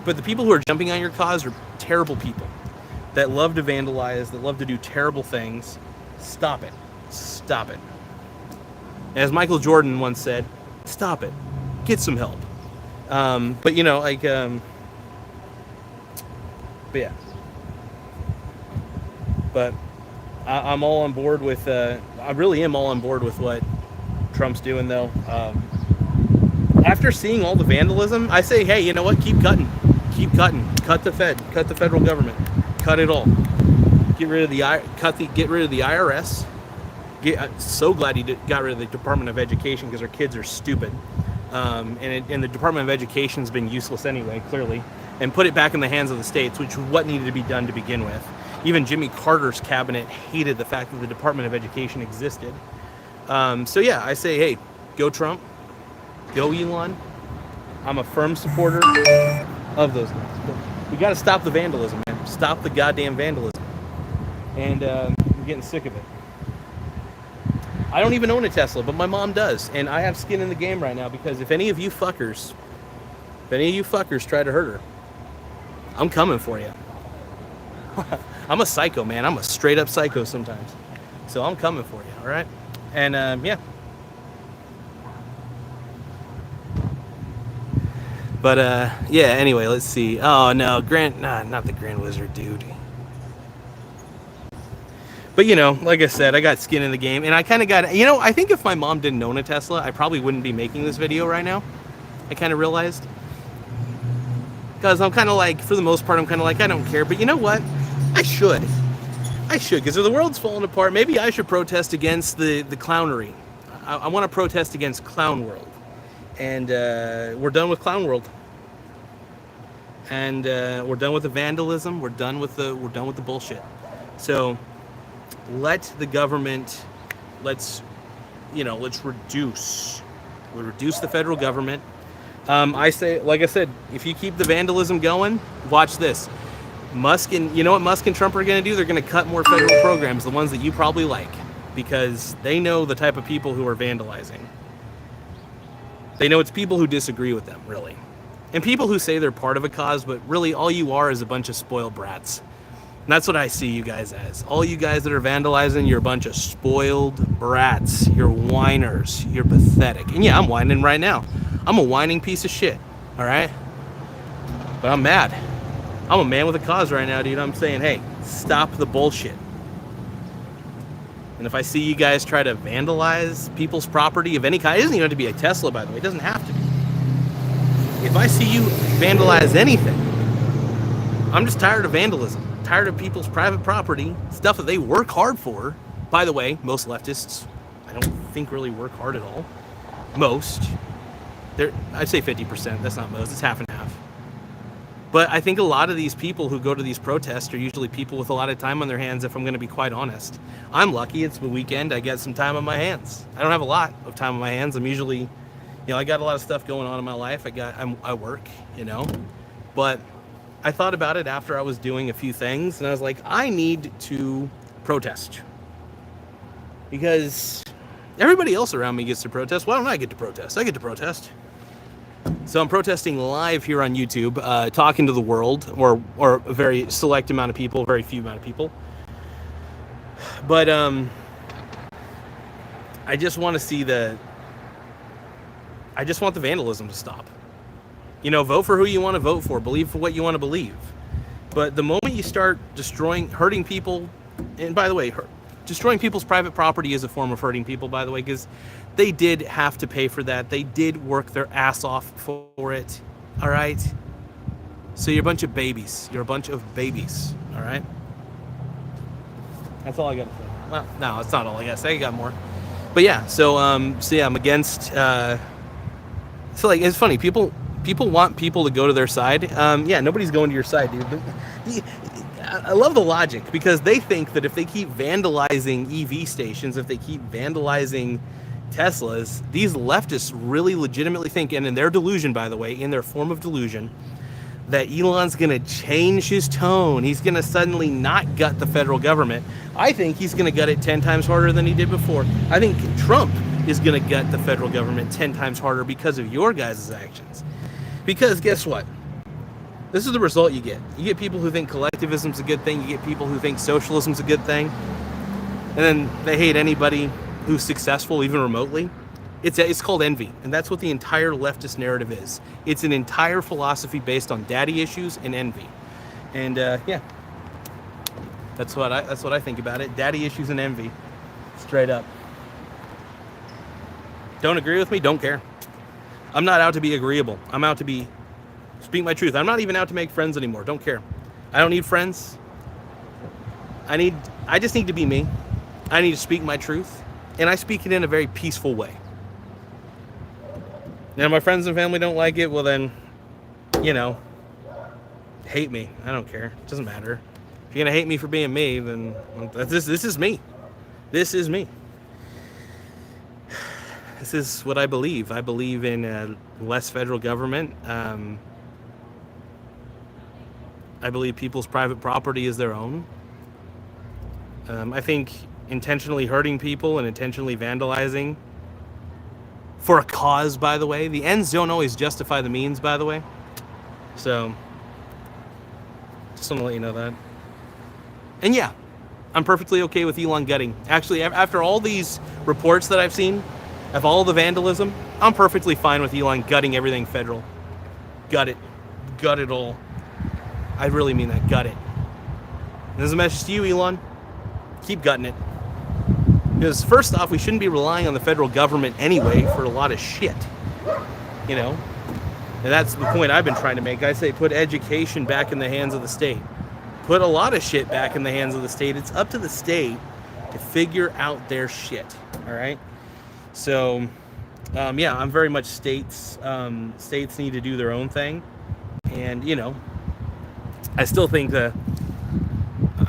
but the people who are jumping on your cause are terrible people that love to vandalize, that love to do terrible things. Stop it. Stop it. As Michael Jordan once said, stop it. Get some help. But you know, like, but yeah. But I'm all on board with, I really am all on board with what Trump's doing, though. After seeing all the vandalism, I say, hey, you know what? Keep cutting. Keep cutting. Cut the Fed. Cut the federal government. Cut it all. Get rid of the IRS. I'm so glad he got rid of the Department of Education because our kids are stupid. And the Department of Education has been useless anyway, clearly. And put it back in the hands of the states, which is what needed to be done to begin with. Even Jimmy Carter's cabinet hated the fact that the Department of Education existed. So yeah, I say, hey, go Trump. Go Elon. I'm a firm supporter of those guys. We got to stop the vandalism, man. Stop the goddamn vandalism. And I'm getting sick of it. I don't even own a Tesla, but my mom does. And I have skin in the game right now because if any of you fuckers try to hurt her, I'm coming for you. I'm a psycho, man. I'm a straight up psycho sometimes. So I'm coming for you, all right? And yeah. But yeah, anyway, let's see. Oh no, not the Grand Wizard, dude. But you know, like I said, I got skin in the game, and I kind of got, you know, I think if my mom didn't own a Tesla, I probably wouldn't be making this video right now. I kind of realized. Because I'm kind of like, for the most part, I'm kind of like, I don't care. But you know what? I should, because if the world's falling apart, maybe I should protest against the clownery. I want to protest against Clown World. And we're done with Clown World. And we're done with the vandalism. We're done with the bullshit. So let the government, let's reduce the federal government. I say, like I said, if you keep the vandalism going, watch this. You know what Musk and Trump are going to do? They're going to cut more federal programs, the ones that you probably like, because they know the type of people who are vandalizing. They know it's people who disagree with them, really. And people who say they're part of a cause, but really all you are is a bunch of spoiled brats. And that's what I see you guys as. All you guys that are vandalizing, you're a bunch of spoiled brats. You're whiners. You're pathetic. And yeah, I'm whining right now. I'm a whining piece of shit, all right? But I'm mad. I'm a man with a cause right now, dude. I'm saying, hey, stop the bullshit. And if I see you guys try to vandalize people's property of any kind, it doesn't even have to be a Tesla, by the way. It doesn't have to be. If I see you vandalize anything, I'm just tired of vandalism. Tired of people's private property, stuff that they work hard for. By the way, most leftists, I don't think really work hard at all. Most. I'd say 50%. That's not most. It's half and half. But I think a lot of these people who go to these protests are usually people with a lot of time on their hands, if I'm going to be quite honest. I'm lucky. It's the weekend. I get some time on my hands. I don't have a lot of time on my hands. I'm usually, I got a lot of stuff going on in my life. I work, But I thought about it after I was doing a few things, and I was like, I need to protest. Because everybody else around me gets to protest. Why don't I get to protest? I get to protest. So I'm protesting live here on YouTube, talking to the world, or a very select amount of people, very few amount of people. But I just want to see I just want the vandalism to stop. You know, vote for who you want to vote for, believe for what you want to believe. But the moment you start hurting people, and by the way, destroying people's private property is a form of hurting people, by the way, because they did have to pay for that. They did work their ass off for it. All right? So you're a bunch of babies. You're a bunch of babies. All right? That's all I got to say. Well, no, that's not all I got to say. I got more. But yeah, so yeah, I'm against. So like, it's funny. People want people to go to their side. Yeah, nobody's going to your side, dude. But I love the logic, because they think that if they keep vandalizing EV stations, if they keep vandalizing Teslas, these leftists really legitimately think, and in their delusion, by the way, in their form of delusion, that Elon's going to change his tone. He's going to suddenly not gut the federal government. I think he's going to gut it 10 times harder than he did before. I think Trump is going to gut the federal government 10 times harder because of your guys' actions. Because guess what? This is the result you get. You get people who think collectivism's a good thing. You get people who think socialism's a good thing. And then they hate anybody who's successful, even remotely. It's called envy. And that's what the entire leftist narrative is. It's an entire philosophy based on daddy issues and envy. And yeah, that's what I think about it. Daddy issues and envy. Straight up. Don't agree with me? Don't care. I'm not out to be agreeable. I'm out to speak my truth. I'm not even out to make friends anymore. Don't care. I don't need friends. I just need to be me. I need to speak my truth. And I speak it in a very peaceful way. Now, my friends and family don't like it, well then, you know, hate me. I don't care. It doesn't matter. If you're going to hate me for being me, then this is me. This is me. This is what I believe. I believe in less federal government. I believe people's private property is their own. I think intentionally hurting people and intentionally vandalizing for a cause, by the way. The ends don't always justify the means, by the way. So, just want to let you know that. And yeah, I'm perfectly okay with Elon gutting. Actually, after all these reports that I've seen of all the vandalism, I'm perfectly fine with Elon gutting everything federal. Gut it. Gut it all. I really mean that. Gut it. And this is a message to you, Elon. Keep gutting it. Because first off, we shouldn't be relying on the federal government anyway for a lot of shit. You know? And that's the point I've been trying to make. I say put education back in the hands of the state. Put a lot of shit back in the hands of the state. It's up to the state to figure out their shit. All right? So, yeah, I'm very much states. States need to do their own thing. And, you know, I still think the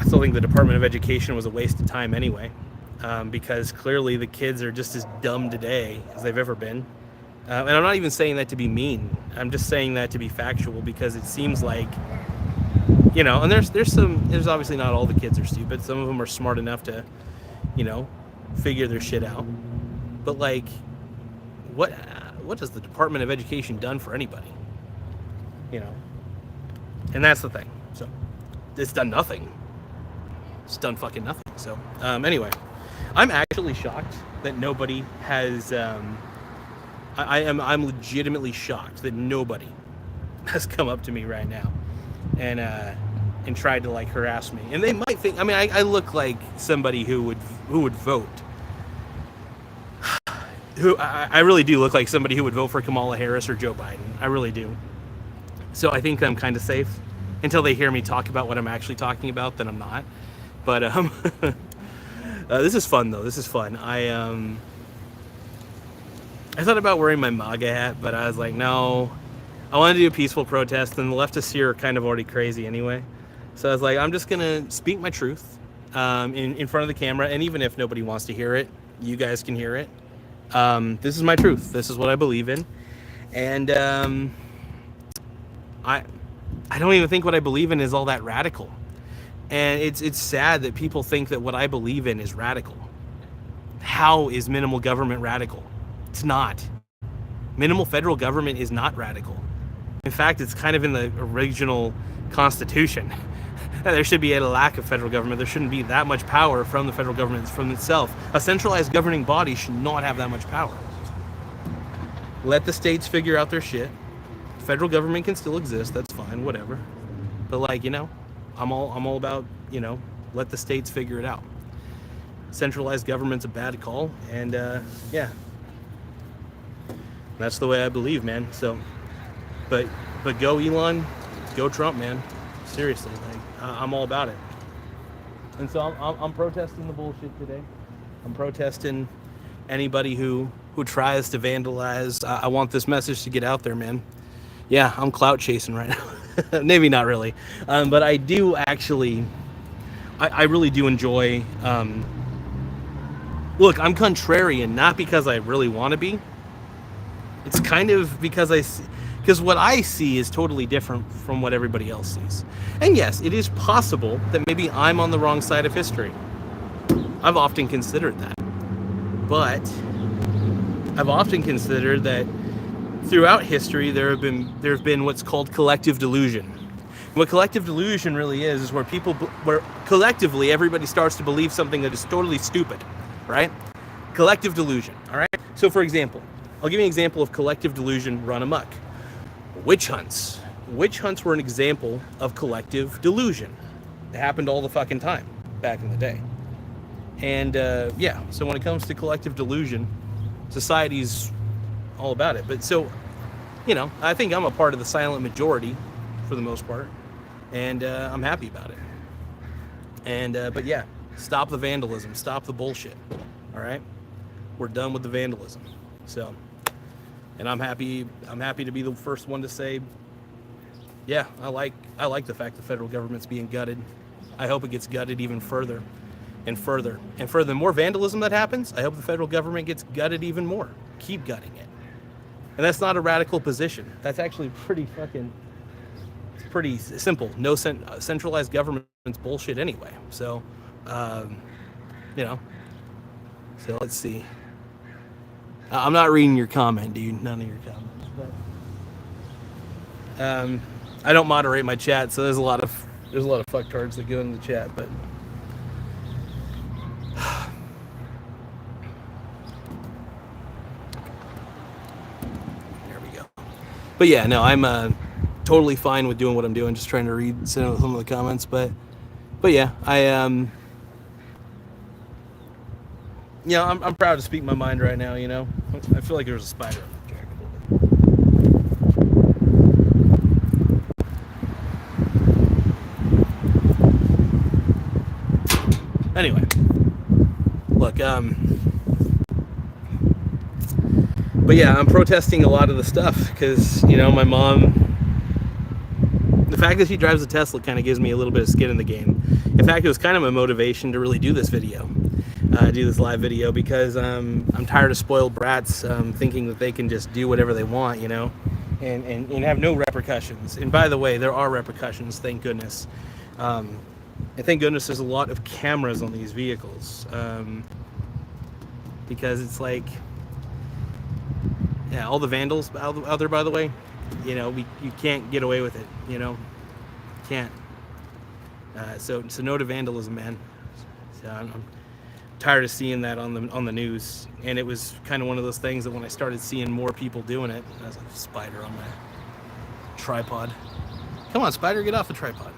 Department of Education was a waste of time anyway. Because clearly the kids are just as dumb today as they've ever been. And I'm not even saying that to be mean. I'm just saying that to be factual, because it seems like, you know, and there's obviously not all the kids are stupid. Some of them are smart enough to, you know, figure their shit out. But like, what has the Department of Education done for anybody? You know, and that's the thing. So it's done nothing. It's done fucking nothing. So anyway. I'm actually shocked that nobody has. I'm legitimately shocked that nobody has come up to me right now, and tried to like harass me. And they might think. I mean, I look like somebody who would vote. I really do look like somebody who would vote for Kamala Harris or Joe Biden. I really do. So I think I'm kind of safe until they hear me talk about what I'm actually talking about. Then I'm not. But this is fun though. This is fun. I thought about wearing my MAGA hat, but I was like, no. I want to do a peaceful protest, and the leftists here are kind of already crazy anyway. So I was like, I'm just gonna speak my truth in front of the camera, and even if nobody wants to hear it, you guys can hear it. This is my truth. This is what I believe in, and I don't even think what I believe in is all that radical. And it's sad that people think that what I believe in is radical. How is minimal government radical? It's not. Minimal federal government is not radical. In fact, it's kind of in the original Constitution. There should be a lack of federal government. There shouldn't be that much power from the federal government from itself. A centralized governing body should not have that much power. Let the states figure out their shit. Federal government can still exist. That's fine, whatever. But like, you know, I'm all about, you know, let the states figure it out. Centralized government's a bad call, and yeah, that's the way I believe, man. So, but go Elon, go Trump, man. Seriously, like I'm all about it. And so I'm protesting the bullshit today. I'm protesting anybody who tries to vandalize. I want this message to get out there, man. Yeah, I'm clout chasing right now. Maybe not really, but I do actually. I really do enjoy. Look, I'm contrarian, not because I really want to be. It's kind of because what I see is totally different from what everybody else sees. And yes, it is possible that maybe I'm on the wrong side of history. I've often considered that. But I've often considered that throughout history there have been what's called collective delusion. And what collective delusion really is where collectively everybody starts to believe something that is totally stupid, right? Collective delusion, all right? So for example, I'll give you an example of collective delusion run amok. Witch hunts. Witch hunts were an example of collective delusion. It happened all the fucking time back in the day. And yeah, so when it comes to collective delusion, society's all about it. But so, you know, I think I'm a part of the silent majority for the most part. And I'm happy about it. And but yeah, stop the vandalism, stop the bullshit. All right, we're done with the vandalism. So, and I'm happy to be the first one to say, yeah, I like the fact the federal government's being gutted. I hope it gets gutted even further and further and further. The more vandalism that happens, I hope the federal government gets gutted even more. Keep gutting it. And that's not a radical position. That's actually pretty simple. No centralized government's bullshit anyway. So, you know. So let's see. I'm not reading your comment, dude. None of your comments. But, I don't moderate my chat, so there's a lot of fucktards that go in the chat. But there we go. But yeah, no, I'm totally fine with doing what I'm doing. Just trying to read some of the comments, but yeah, you know, I'm proud to speak my mind right now, you know. I feel like there's a spider on the track a little bit. Anyway, look, but yeah, I'm protesting a lot of the stuff because, you know, my mom, the fact that she drives a Tesla kind of gives me a little bit of skin in the game. In fact, it was kind of my motivation to really do this video. Do this live video because I'm tired of spoiled brats thinking that they can just do whatever they want, you know, and have no repercussions. And by the way, there are repercussions, thank goodness. And thank goodness there's a lot of cameras on these vehicles, because it's like, yeah, all the vandals out there, by the way, you know, you can't get away with it, you know, can't. So no to vandalism, man. So I'm tired of seeing that on the news, and it was kind of one of those things that when I started seeing more people doing it, I was like, spider on my tripod. Come on, spider, get off the tripod.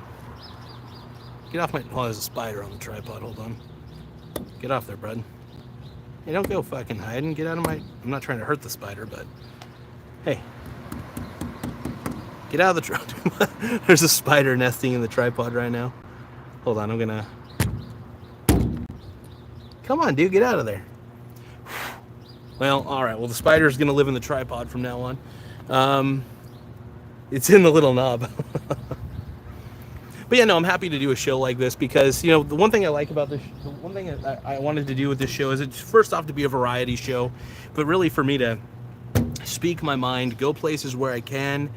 Get off my. Oh, there's a spider on the tripod. Hold on. Get off there, bud. Hey, don't go fucking hiding. Get out of my. I'm not trying to hurt the spider, but hey, get out of the tripod. There's a spider nesting in the tripod right now. Hold on, I'm gonna. Come on, dude, get out of there. Well, all right. Well, the spider's gonna live in the tripod from now on. It's in the little knob. But yeah, no, I'm happy to do a show like this because, you know, the one thing I like about this, the one thing I wanted to do with this show is it's first off to be a variety show, but really for me to speak my mind, go places where I can,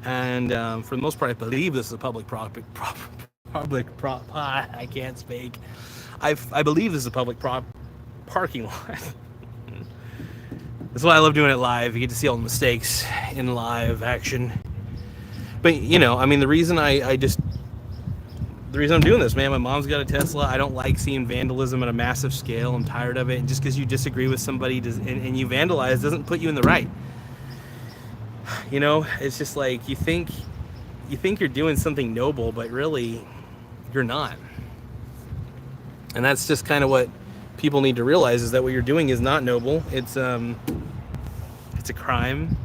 and for the most part, I believe this is a public I can't speak. I believe this is a public parking lot. That's why I love doing it live. You get to see all the mistakes in live action. But, you know, I mean, the reason I just the reason I'm doing this, man. My mom's got a Tesla. I don't like seeing vandalism at a massive scale. I'm tired of it. And just because you disagree with somebody and you vandalize doesn't put you in the right. You know, it's just like you think you're doing something noble, but really you're not. And that's just kind of what people need to realize, is that what you're doing is not noble. It's a crime.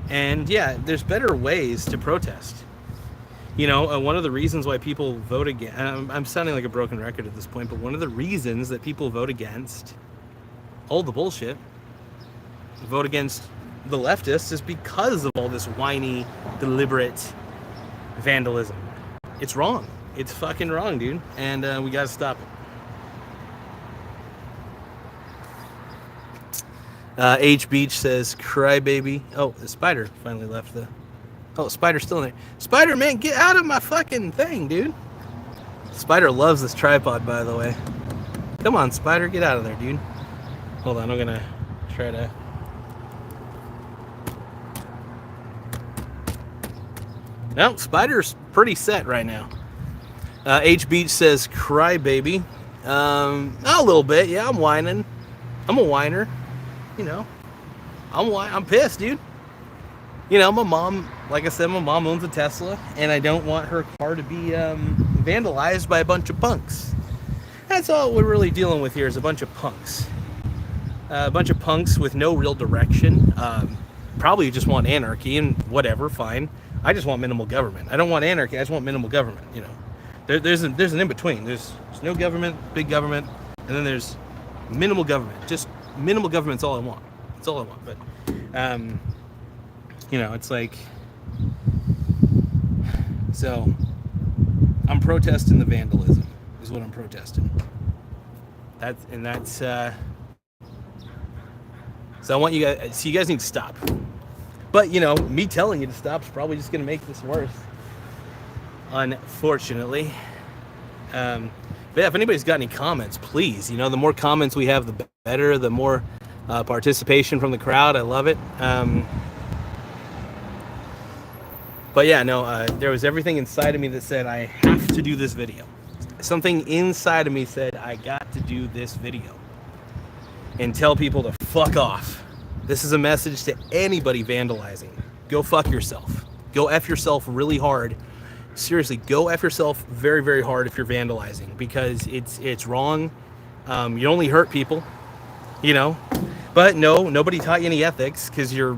And yeah, there's better ways to protest. You know, one of the reasons why people vote against, I'm sounding like a broken record at this point, but one of the reasons that people vote against all the bullshit, vote against the leftists, is because of all this whiny, deliberate vandalism. It's wrong. It's fucking wrong, dude. And we gotta stop it. H Beach says, crybaby. Oh, the spider finally left the... Oh, Spider's still in there. Spider, man, get out of my fucking thing, dude. Spider loves this tripod, by the way. Come on, Spider, get out of there, dude. Hold on, I'm gonna try to... No, Spider's pretty set right now. H Beach says, cry baby. A little bit, yeah, I'm whining. I'm a whiner. You know, I'm pissed, dude. You know, my mom, like I said, my mom owns a Tesla, and I don't want her car to be vandalized by a bunch of punks. That's all we're really dealing with here, is a bunch of punks. A bunch of punks with no real direction. Probably just want anarchy, and whatever, fine. I just want minimal government. I don't want anarchy, I just want minimal government, you know. There's an in-between. There's no government, big government, and then there's minimal government. Just minimal government's all I want. That's all I want. But, you know, it's like... So, I'm protesting the vandalism, is what I'm protesting. That's so I want you guys... So you guys need to stop. But, you know, me telling you to stop is probably just going to make this worse. Unfortunately. But yeah, if anybody's got any comments, please. You know, the more comments we have, the better. The more participation from the crowd. I love it. But yeah, no, there was everything inside of me that said, I have to do this video. Something inside of me said, I got to do this video. And tell people to fuck off. This is a message to anybody vandalizing. Go fuck yourself. Go F yourself really hard. Seriously, go F yourself very, very hard if you're vandalizing, because it's wrong. You only hurt people, you know. But no, nobody taught you any ethics, because your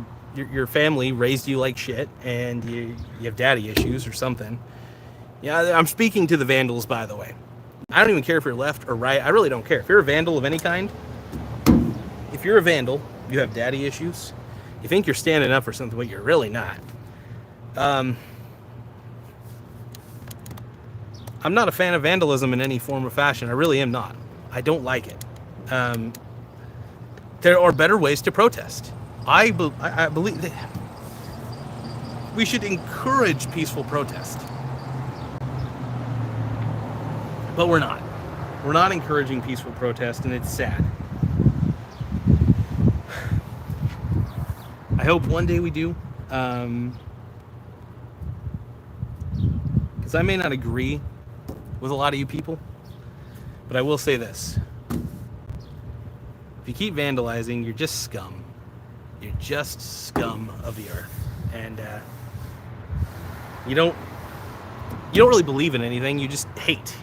family raised you like shit, and you have daddy issues or something. Yeah, I'm speaking to the vandals, by the way. I don't even care if you're left or right. I really don't care. If you're a vandal of any kind, if you're a vandal, you have daddy issues, you think you're standing up for something, but you're really not. I'm not a fan of vandalism in any form or fashion. I really am not. I don't like it. There are better ways to protest. I believe that we should encourage peaceful protest. But we're not. We're not encouraging peaceful protest, and it's sad. I hope one day we do. Because I may not agree with a lot of you people, but I will say this. If you keep vandalizing, you're just scum. You're just scum of the earth. And you don't really believe in anything, you just hate.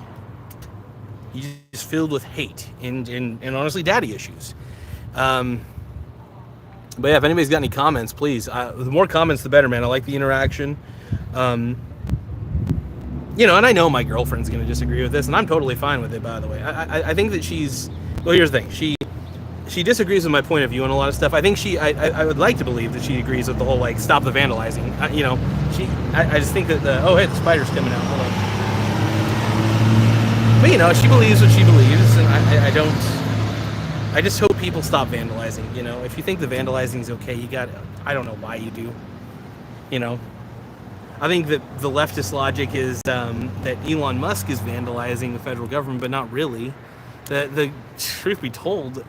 You're just filled with hate and honestly daddy issues. But yeah, if anybody's got any comments, please. The more comments, the better, man. I like the interaction. You know, and I know my girlfriend's going to disagree with this, and I'm totally fine with it, by the way. I think that she's... Well, here's the thing. She disagrees with my point of view on a lot of stuff. I think I would like to believe that she agrees with the whole, like, stop the vandalizing. You know, I just think that oh, hey, the spider's coming out. Hold on. But, you know, she believes what she believes, and I just hope people stop vandalizing, you know. If you think the vandalizing is okay, I don't know why you do, you know. I think that the leftist logic is that Elon Musk is vandalizing the federal government, but not really. The truth be told,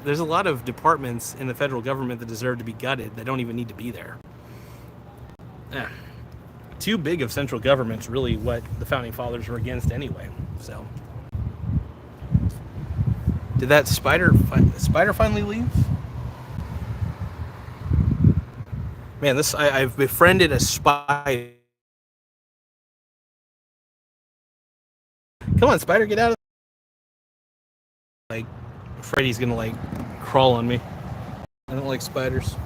there's a lot of departments in the federal government that deserve to be gutted that don't even need to be there. too big of central government's really what the founding fathers were against anyway. So, did that spider finally leave? Man, I've befriended a spider. Come on, spider, get out of there. Like, afraid he's gonna like crawl on me. I don't like spiders.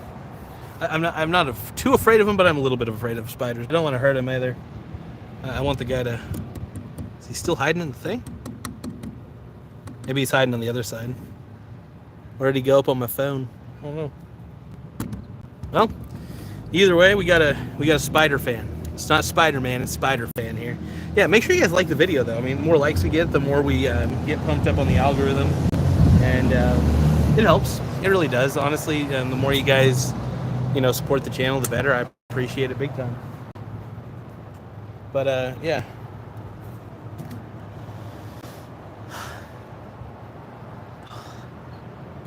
I'm not too afraid of them, but I'm a little bit afraid of spiders. I don't want to hurt him either. I want the guy to... Is he still hiding in the thing? Maybe he's hiding on the other side. Where did he go up on my phone? I don't know. Well, either way, we got a spider fan. It's not Spider-Man, it's Spider fan here. Yeah, make sure you guys like the video though. I mean, the more likes we get, the more we get pumped up on the algorithm, and it helps. It really does, honestly. The more you guys, support the channel, the better. I appreciate it big time. But yeah.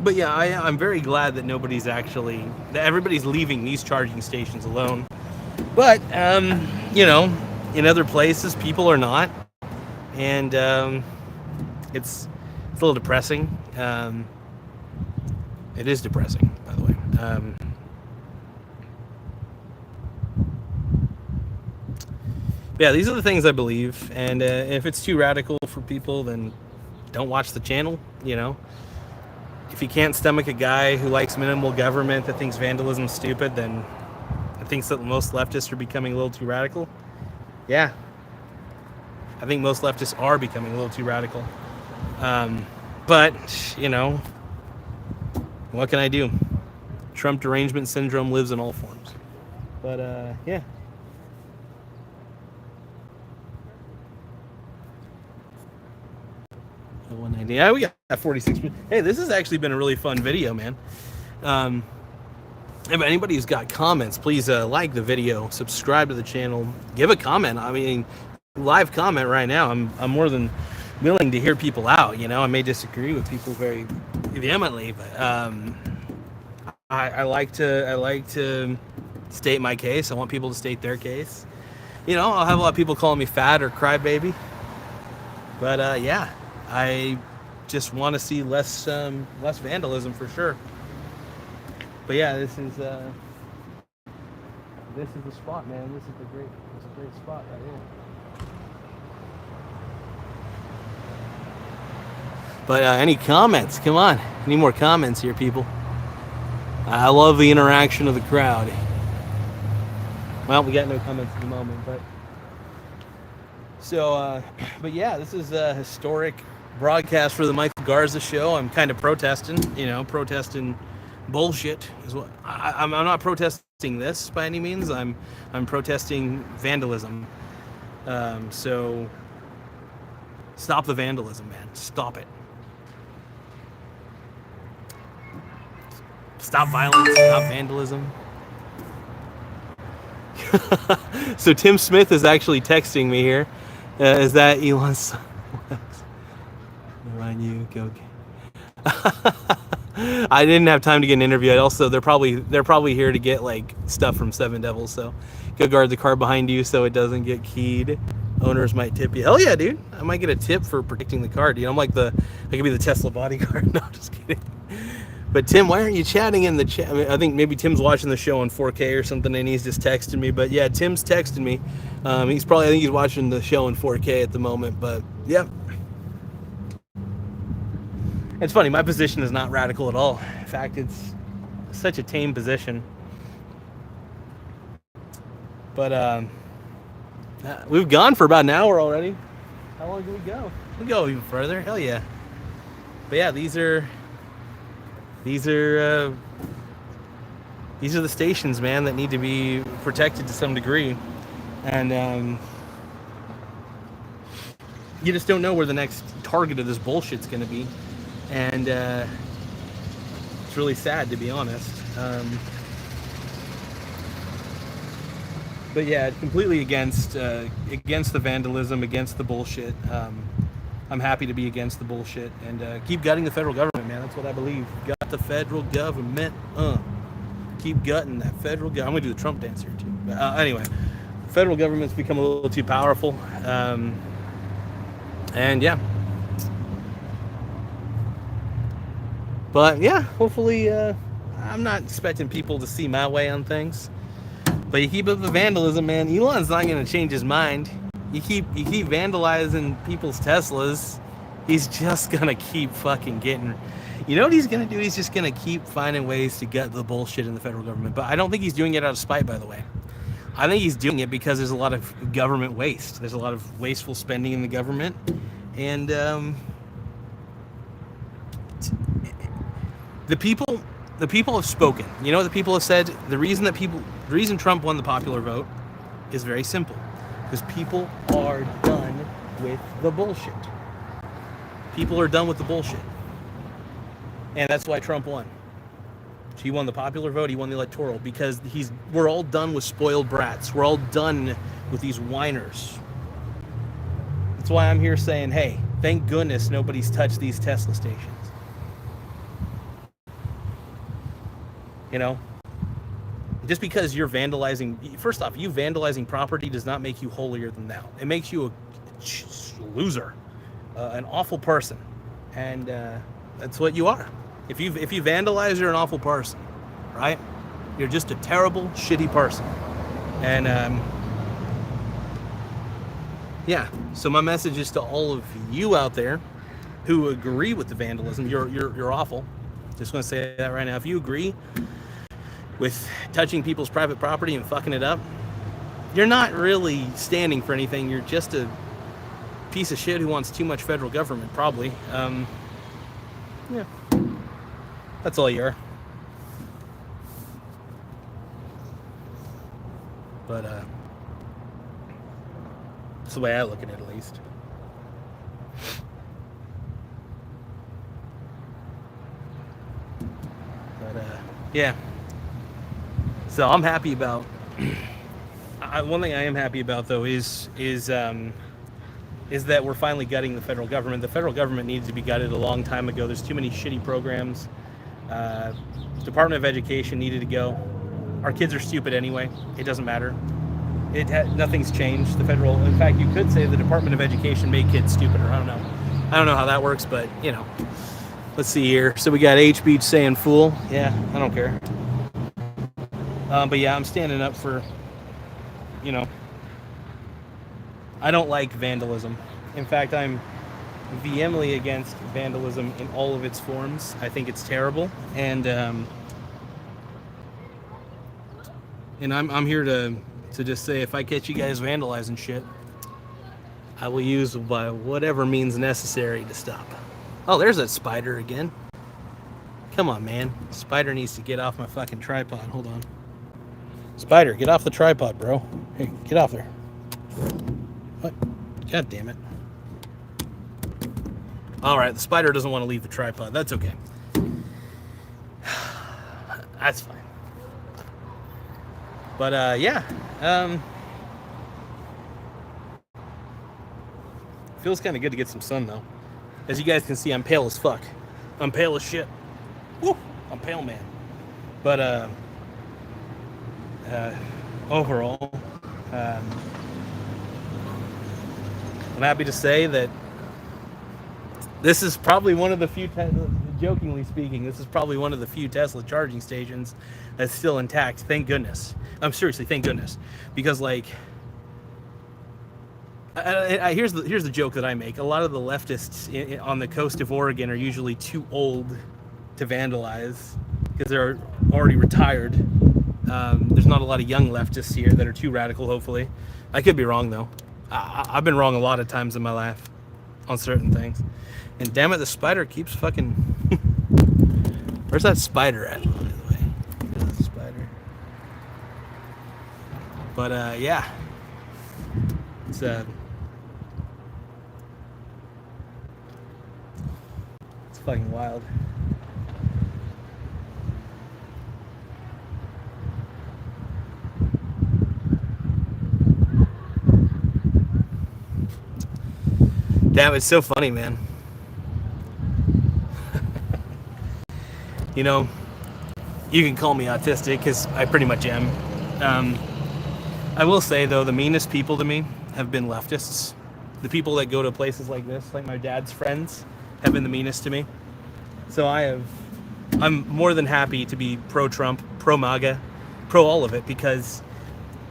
But yeah, I'm very glad that that everybody's leaving these charging stations alone. But in other places, people are not, and it's a little depressing. It is depressing, by the way. Yeah, these are the things I believe, and if it's too radical for people, then don't watch the channel. If you can't stomach a guy who likes minimal government that thinks vandalism is stupid, then thinks that most leftists are becoming a little too radical. Yeah, I think most leftists are becoming a little too radical. But what can I do? Trump derangement syndrome lives in all forms. But yeah. Yeah, we got 46 minutes. Hey, this has actually been a really fun video, man. If anybody who's got comments, please like the video, subscribe to the channel, give a comment. I mean, live comment right now. I'm more than willing to hear people out. I may disagree with people very vehemently, but I like to state my case. I want people to state their case. I'll have a lot of people calling me fat or crybaby, but yeah, I just want to see less vandalism for sure. But yeah, this is the spot, man. This is a great spot right here. But any comments? Come on, any more comments here, people? I love the interaction of the crowd. Well, we got no comments at the moment, but so but yeah, this is a historic broadcast for the Michael Garza show. I'm kind of protesting, protesting bullshit is what I'm not protesting this by any means. I'm protesting vandalism. So stop the vandalism, man. Stop it. Stop violence. Stop vandalism. So Tim Smith is actually texting me here. Is that Elon's? Remind you, go. I didn't have time to get an interview. They're probably here to get like stuff from Seven Devils. So go guard the car behind you so it doesn't get keyed. Owners might tip you. Hell yeah, dude! I might get a tip for protecting the car, dude. I could be the Tesla bodyguard. No, just kidding. But Tim, why aren't you chatting in the chat? I think maybe Tim's watching the show on 4K or something, and he's just texting me. But yeah, Tim's texting me. I think he's watching the show in 4K at the moment. But yeah. It's funny, my position is not radical at all. In fact, it's such a tame position. But we've gone for about an hour already. How long do we go? We go even further. Hell yeah. But yeah, these are the stations, man, that need to be protected to some degree. And you just don't know where the next target of this bullshit's going to be. And it's really sad, to be honest. But yeah, completely against the vandalism, against the bullshit. I'm happy to be against the bullshit and keep gutting the federal government, man. That's what I believe. Gut the federal government. Keep gutting that federal government. I'm gonna do the Trump dance here too. But, anyway, federal government's become a little too powerful. And yeah. But yeah, hopefully, I'm not expecting people to see my way on things. But you keep up the vandalism, man. Elon's not going to change his mind. You keep vandalizing people's Teslas, he's just going to keep fucking getting. You know what he's going to do? He's just going to keep finding ways to gut the bullshit in the federal government. But I don't think he's doing it out of spite, by the way. I think he's doing it because there's a lot of government waste. There's a lot of wasteful spending in the government. And the people have spoken. You know what the people have said? The reason Trump won the popular vote is very simple. Because people are done with the bullshit. People are done with the bullshit. And that's why Trump won. He won the popular vote, he won the electoral, because we're all done with spoiled brats. We're all done with these whiners. That's why I'm here saying, hey, thank goodness nobody's touched these Tesla stations. You know? Just because you're vandalizing, first off, you vandalizing property does not make you holier than thou. It makes you a loser, an awful person. And that's what you are. If you vandalize, you're an awful person, right? You're just a terrible, shitty person. And yeah, so my message is to all of you out there who agree with the vandalism. You're awful. Just want to say that right now. If you agree with touching people's private property and fucking it up, you're not really standing for anything. You're just a piece of shit who wants too much federal government, probably. Yeah. That's all you are. But that's the way I look at it, at least. But yeah. So I'm happy about. One thing I am happy about, though, is that we're finally gutting the federal government. The federal government needs to be gutted a long time ago. There's too many shitty programs. Department of Education needed to go. Our kids are stupid anyway. It doesn't matter. Nothing's changed. In fact, you could say the Department of Education made kids stupider. I don't know how that works, but you know. Let's see here. So we got H Beach saying fool. Yeah, I don't care. But yeah, I'm standing up for, you know, I don't like vandalism. In fact, I'm vehemently against vandalism in all of its forms. I think it's terrible, and I'm here to just say, if I catch you guys vandalizing shit, I will use by whatever means necessary to stop. Oh, there's that spider again. Come on, man. Spider needs to get off my fucking tripod. Hold on. Spider, get off the tripod, bro. Hey, get off there. What? God damn it. Alright, the spider doesn't want to leave the tripod. That's okay. That's fine. But, yeah. Feels kind of good to get some sun, though. As you guys can see, I'm pale as fuck. I'm pale as shit. Woo! I'm pale, man. But, overall, I'm happy to say that this is probably one of the few, jokingly speaking, this is probably one of the few Tesla charging stations that's still intact. Thank goodness. I'm seriously, thank goodness. Because, like, here's the joke that I make. A lot of the leftists on the coast of Oregon are usually too old to vandalize because they're already retired. There's not a lot of young leftists here that are too radical, hopefully. I could be wrong, though. I've been wrong a lot of times in my life on certain things. And damn it, the spider keeps fucking... Where's that spider at, by the way? There's the spider. But, yeah. It's fucking wild. Damn, it's so funny, man. You know, you can call me autistic, because I pretty much am. I will say, though, the meanest people to me have been leftists. The people that go to places like this, like my dad's friends, have been the meanest to me. So I'm more than happy to be pro-Trump, pro-MAGA, pro all of it, because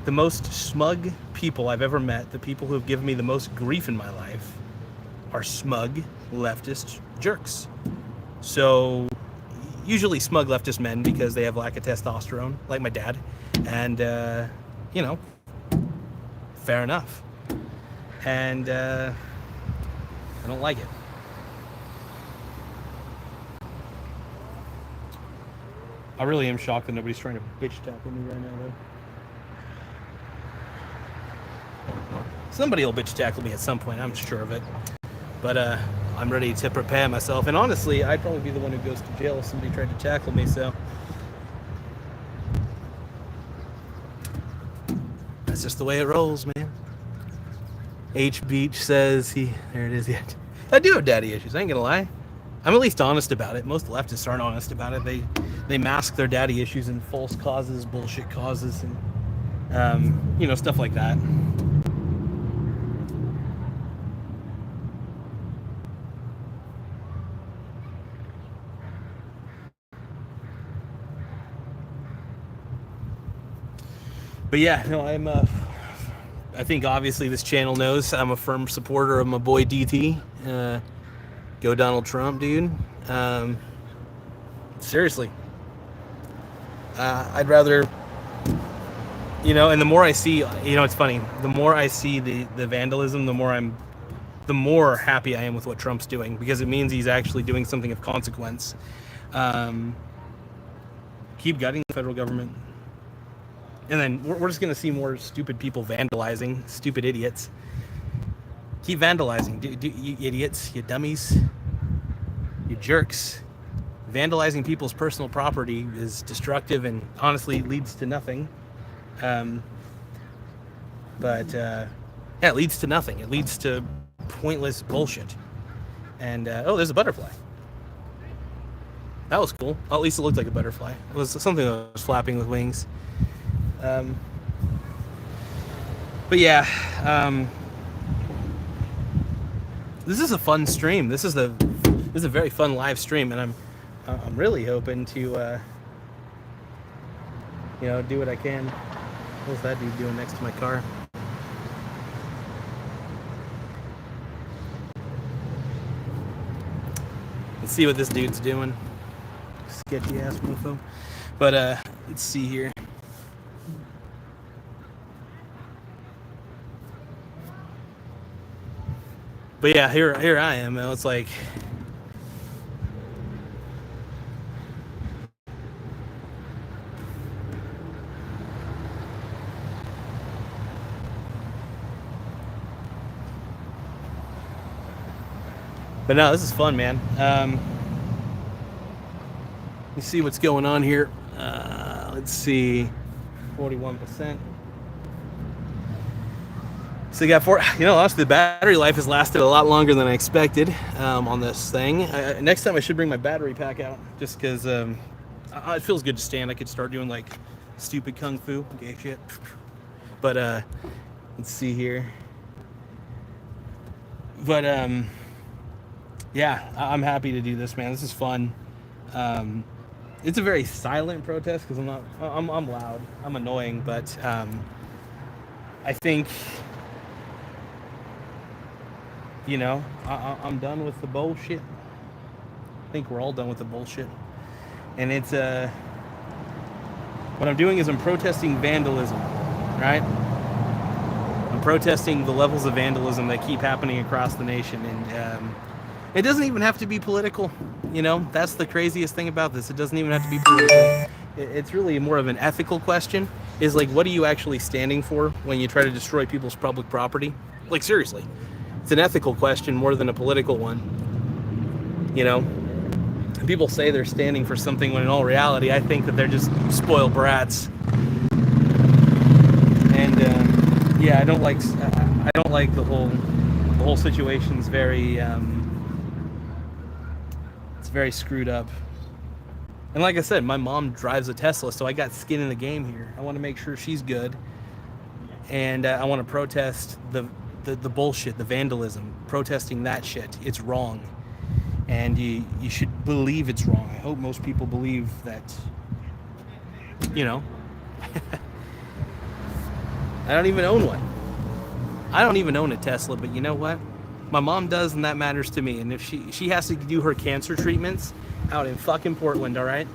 the most smug people I've ever met, the people who have given me the most grief in my life, are smug leftist jerks. So usually smug leftist men, because they have lack of testosterone, like my dad, and you know, fair enough. And I don't like it. I really am shocked that nobody's trying to bitch tackle me right now, though. Somebody will bitch tackle me at some point, I'm sure of it. But I'm ready to prepare myself. And honestly, I'd probably be the one who goes to jail if somebody tried to tackle me, so that's just the way it rolls, man. H. Beach says there it is. I do have daddy issues, I ain't gonna lie. I'm at least honest about it. Most leftists aren't honest about it. They mask their daddy issues in false causes, bullshit causes, and you know, stuff like that. But yeah, no, I think obviously this channel knows I'm a firm supporter of my boy DT. Go Donald Trump, dude. Seriously. I'd rather, you know, and the more I see, you know, it's funny, the more I see the vandalism, the more happy I am with what Trump's doing, because it means he's actually doing something of consequence. Keep gutting the federal government. And then we're just going to see more stupid people vandalizing, stupid idiots. Keep vandalizing, you idiots, you dummies, you jerks. Vandalizing people's personal property is destructive and honestly leads to nothing. Yeah, it leads to nothing. It leads to pointless bullshit. And, oh, there's a butterfly. That was cool. Well, at least it looked like a butterfly. It was something that was flapping with wings. But yeah, this is a fun stream. This is a very fun live stream, and I'm really hoping to you know, do what I can. What's that dude doing next to my car? Let's see what this dude's doing. Sketchy ass mofo. But let's see here. But yeah, here I am. It's like, but no, this is fun, man. Let's see what's going on here. Let's see, 41%. So you got honestly, the battery life has lasted a lot longer than I expected on this thing. Next time I should bring my battery pack out, just because it feels good to stand. I could start doing like stupid kung fu, gay shit. But let's see here. But yeah, I'm happy to do this, man. This is fun. It's a very silent protest because I'm loud. I'm annoying, but I think, you know, I'm done with the bullshit. I think we're all done with the bullshit. And it's, what I'm doing is I'm protesting vandalism, right? I'm protesting the levels of vandalism that keep happening across the nation. And it doesn't even have to be political, you know? That's the craziest thing about this. It doesn't even have to be political. It's really more of an ethical question. Is like, what are you actually standing for when you try to destroy people's public property? Like, seriously. It's an ethical question more than a political one. You know, people say they're standing for something when in all reality, I think that they're just spoiled brats. And yeah, I don't like the whole situation's very it's very screwed up. And like I said, my mom drives a Tesla, so I got skin in the game here. I want to make sure she's good. and I want to protest the bullshit, the vandalism, protesting that shit. It's wrong, and you should believe it's wrong. I hope most people believe that, you know. I don't even own one. I don't even own a Tesla, but you know what? My mom does, and that matters to me. And if she has to do her cancer treatments out in fucking Portland, all right?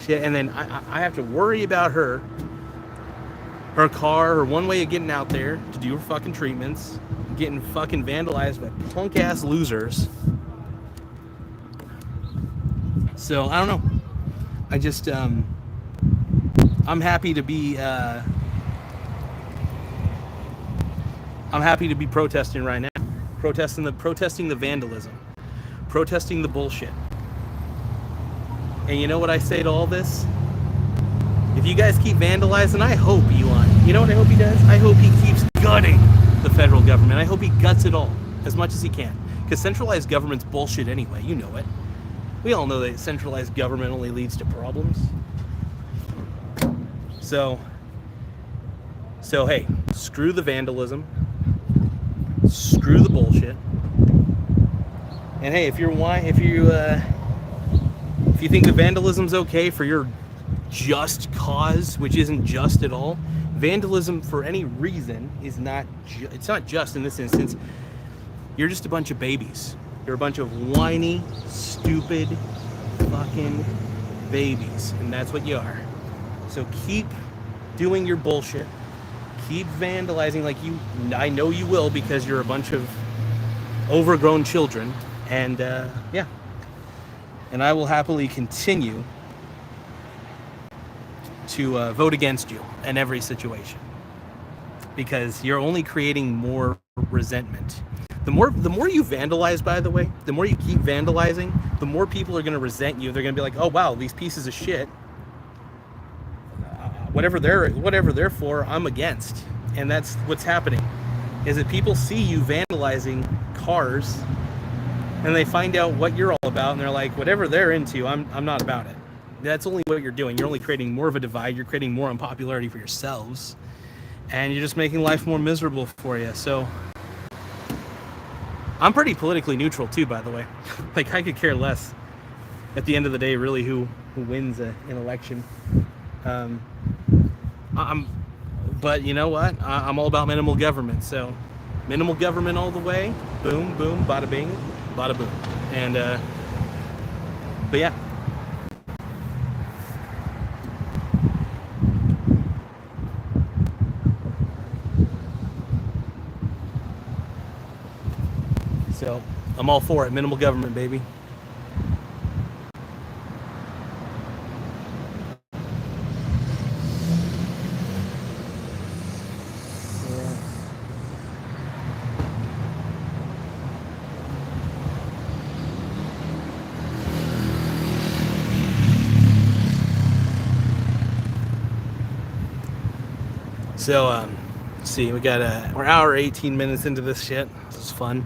And then I have to worry about her car, her one way of getting out there to do her fucking treatments, getting fucking vandalized by punk ass losers. So I don't know. I just I'm happy to be protesting right now. Protesting the vandalism. Protesting the bullshit. And you know what I say to all this? If you guys keep vandalizing, I hope Elon, you know what I hope he does? I hope he keeps gutting the federal government. I hope he guts it all as much as he can. Because centralized government's bullshit anyway, you know it. We all know that centralized government only leads to problems. So hey, screw the vandalism. Screw the bullshit. And hey, if you think the vandalism's okay for your just cause, which isn't just at all, vandalism for any reason is not. It's not just in this instance. You're just a bunch of babies. You're a bunch of whiny, stupid, fucking babies, and that's what you are. So keep doing your bullshit. Keep vandalizing like you. I know you will, because you're a bunch of overgrown children, and yeah. And I will happily continue to vote against you in every situation, because you're only creating more resentment. The more you vandalize, by the way, the more you keep vandalizing, the more people are going to resent you. They're going to be like, oh wow, these pieces of shit, whatever they're for, I'm against. And that's what's happening, is that people see you vandalizing cars, and they find out what you're all about, and they're like, whatever they're into, I'm not about it. That's only what you're doing. You're only creating more of a divide. You're creating more unpopularity for yourselves, and you're just making life more miserable for you. So I'm pretty politically neutral too, by the way. Like, I could care less at the end of the day, really, who wins an election. But you know what? I'm all about minimal government. So minimal government all the way. Boom, boom, bada bing, bada boom. And but yeah. So I'm all for it. Minimal government, baby. So, let's see, we're hour 18 minutes into this shit. This is fun.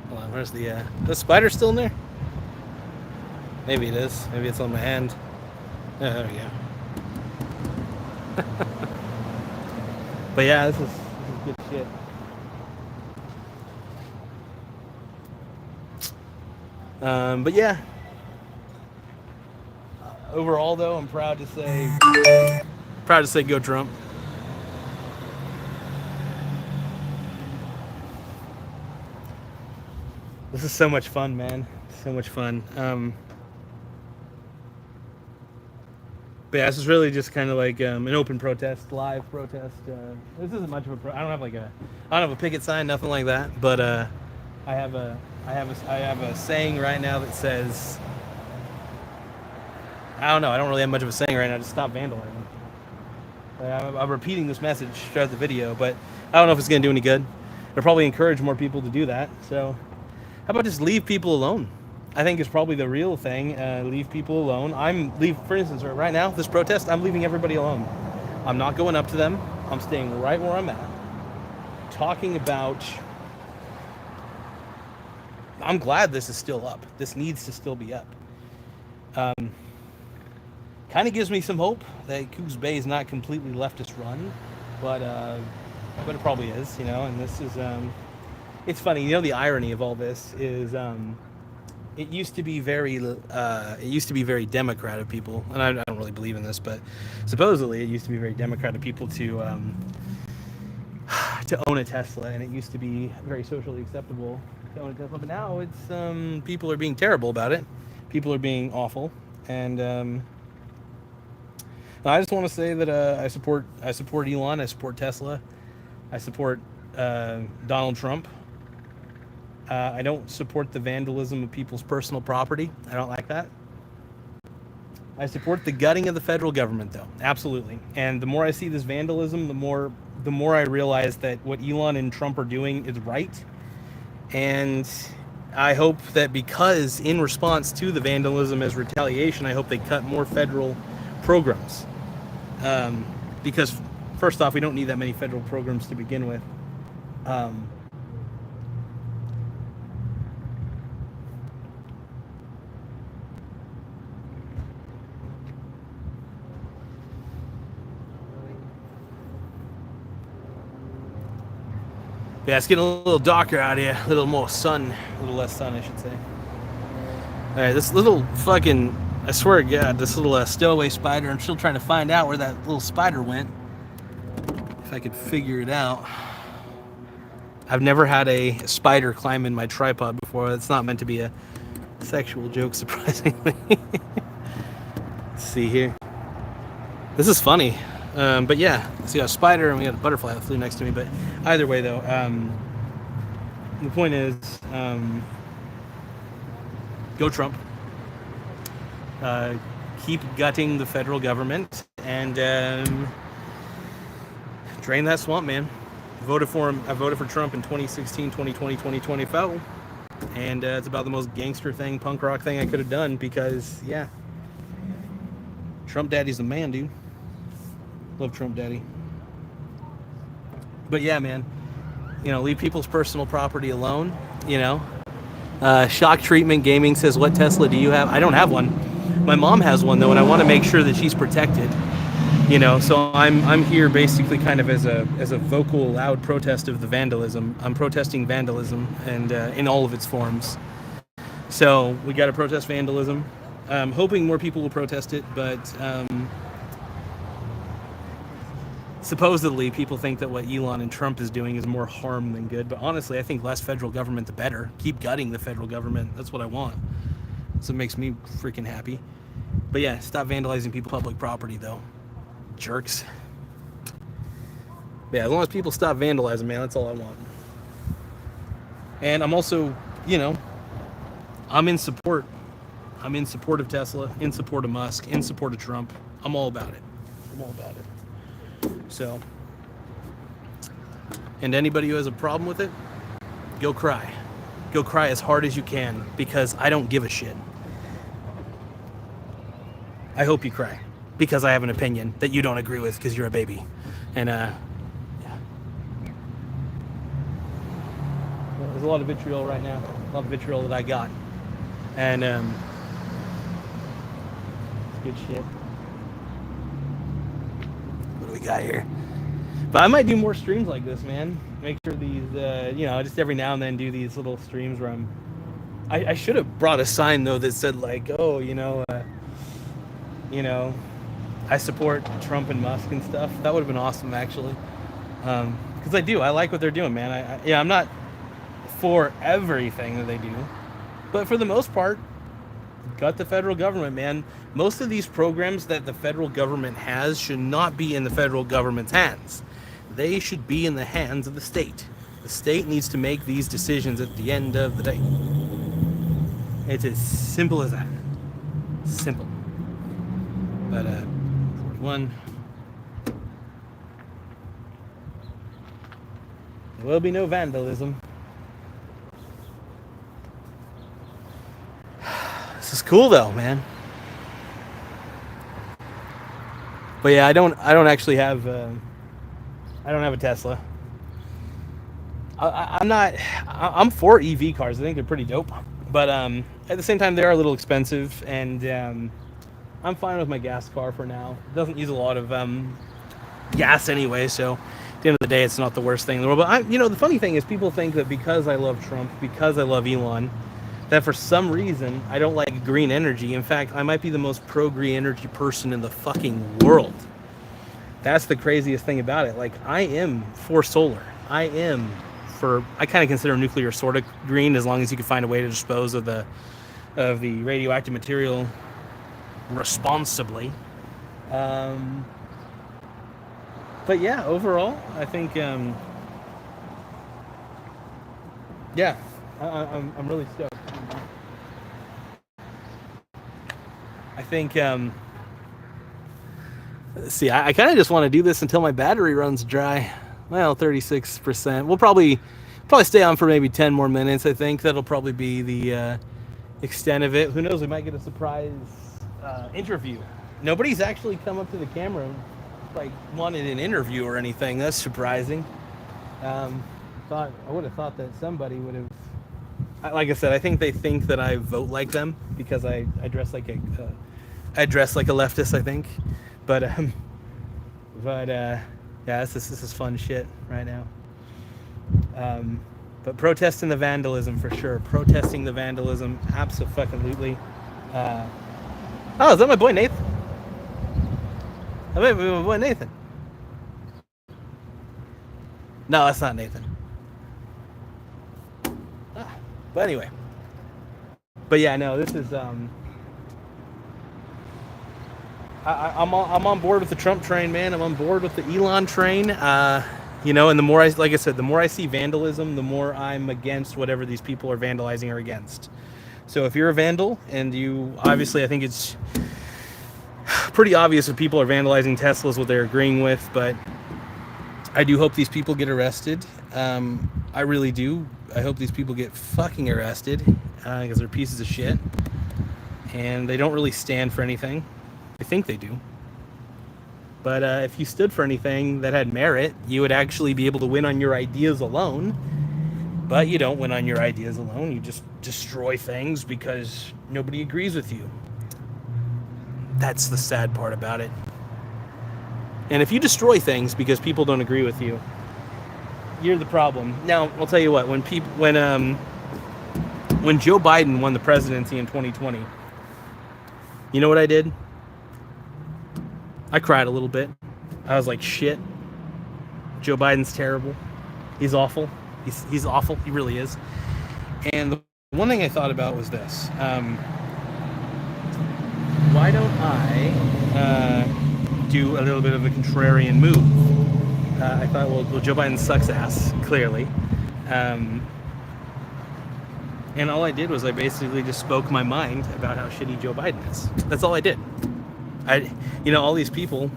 Hold on, where's the spider still in there? Maybe it is. Maybe it's on my hand. Oh, there we go. But yeah, this is good shit. But yeah. Overall, though, I'm proud to say go Trump. This is so much fun, man. So much fun. But yeah, this is really just kind of like an open protest, live protest. This isn't much of a. I don't have a picket sign, nothing like that. But I have a saying right now that says, I don't know. I don't really have much of a saying right now. Just stop vandalizing. I'm repeating this message throughout the video, but I don't know if it's gonna do any good. It'll probably encourage more people to do that. So how about just leave people alone? I think it's probably the real thing. Leave people alone. For instance, right now, this protest, I'm leaving everybody alone. I'm not going up to them. I'm staying right where I'm at. Talking about, I'm glad this is still up. This needs to still be up. Kind of gives me some hope that Coos Bay is not completely leftist run. but it probably is, you know. And this is it's funny, you know. The irony of all this is it used to be very Democrat of people, and I don't really believe in this, but supposedly it used to be very Democrat of people to own a Tesla, and it used to be very socially acceptable to own a Tesla. But now it's people are being terrible about it. People are being awful, and I just want to say that I support Elon, I support Tesla, I support Donald Trump. I don't support the vandalism of people's personal property. I don't like that. I support the gutting of the federal government, though, absolutely. And the more I see this vandalism, the more I realize that what Elon and Trump are doing is right. And I hope that because in response to the vandalism as retaliation, I hope they cut more federal programs. Because first off, we don't need that many federal programs to begin with. Yeah, it's getting a little darker out here, a little more sun, a little less sun, I should say. All right, this little fucking, I swear to God, this little stowaway spider, I'm still trying to find out where that little spider went. If I could figure it out. I've never had a spider climb in my tripod before. It's not meant to be a sexual joke, surprisingly. Let's see here. This is funny. But yeah, so we got a spider and we got a butterfly that flew next to me. But either way, though, the point is, go Trump. Keep gutting the federal government and drain that swamp, man. Voted for him. I voted for Trump in 2016, 2020, 2024. And it's about the most gangster thing, punk rock thing I could have done because, yeah, Trump daddy's the man, dude. Love Trump daddy. But yeah, man, you know, leave people's personal property alone, you know. Shock Treatment Gaming says, what Tesla do you have? I don't have one. My mom has one, though, and I want to make sure that she's protected, you know. So I'm here basically kind of as a vocal, loud protest of the vandalism. I'm protesting vandalism and in all of its forms. So we got to protest vandalism. I'm hoping more people will protest it, but supposedly people think that what Elon and Trump is doing is more harm than good. But honestly, I think less federal government, the better. Keep gutting the federal government. That's what I want. So it makes me freaking happy. But yeah, stop vandalizing people's public property, though. Jerks. Yeah, as long as people stop vandalizing, man, that's all I want. And I'm also, you know, I'm in support. I'm in support of Tesla, in support of Musk, in support of Trump. I'm all about it. I'm all about it. So, and anybody who has a problem with it, go cry. Go cry as hard as you can, because I don't give a shit. I hope you cry, because I have an opinion that you don't agree with because you're a baby. And, yeah. Well, there's a lot of vitriol right now. A lot of vitriol that I got. And, it's good shit. What do we got here? But I might do more streams like this, man. Make sure these, you know, just every now and then do these little streams where I should have brought a sign, though, that said, like, oh, you know, I support Trump and Musk and stuff. That would have been awesome, actually. Because I do. I like what they're doing, man. I'm not for everything that they do. But for the most part, gut the federal government, man. Most of these programs that the federal government has should not be in the federal government's hands. They should be in the hands of the state. The state needs to make these decisions at the end of the day. It's as simple as that. Simple. But, 41. There will be no vandalism. This is cool, though, man. But yeah, I don't actually have. I don't have a Tesla. I'm for EV cars. I think they're pretty dope. But at the same time, they are a little expensive, and I'm fine with my gas car for now. It doesn't use a lot of gas anyway, so at the end of the day, it's not the worst thing in the world. But the funny thing is, people think that because I love Trump, because I love Elon, that for some reason I don't like green energy. In fact, I might be the most pro-green energy person in the fucking world. That's the craziest thing about it. Like, I am for solar. I kind of consider nuclear sort of green, as long as you can find a way to dispose of the radioactive material responsibly. But yeah, overall, I think, I'm really stoked. I think, let's see, I kind of just want to do this until my battery runs dry. Well, 36%. We'll probably stay on for maybe 10 more minutes. I think that'll probably be the extent of it. Who knows? We might get a surprise interview. Nobody's actually come up to the camera like wanted an interview or anything. That's surprising. I would have thought that somebody would have. Like I said, I think they think that I vote like them because I dress like a leftist, I think. But yeah, this is fun shit right now. But protesting the vandalism for sure. Protesting the vandalism, absolutely. Oh, is that my boy Nathan? That might be my boy Nathan. No, that's not Nathan. But anyway. But yeah, no, this is I'm on board with the Trump train, man. I'm on board with the Elon train. And the more like I said, the more I see vandalism, the more I'm against whatever these people are vandalizing or against. So if you're a vandal, and you obviously, I think it's pretty obvious if people are vandalizing Teslas what they're agreeing with, but I do hope these people get arrested. I really do. I hope these people get fucking arrested because they're pieces of shit and they don't really stand for anything. I think they do. But if you stood for anything that had merit, you would actually be able to win on your ideas alone. But you don't win on your ideas alone. You just destroy things because nobody agrees with you. That's the sad part about it. And if you destroy things because people don't agree with you, you're the problem. Now, I'll tell you what, when Joe Biden won the presidency in 2020, you know what I did? I cried a little bit. I was like, shit. Joe Biden's terrible. He's awful. He's awful. He really is. And the one thing I thought about was this. Why don't I do a little bit of a contrarian move? I thought, well, Joe Biden sucks ass, clearly. And all I did was I basically just spoke my mind about how shitty Joe Biden is. That's all I did. All these people,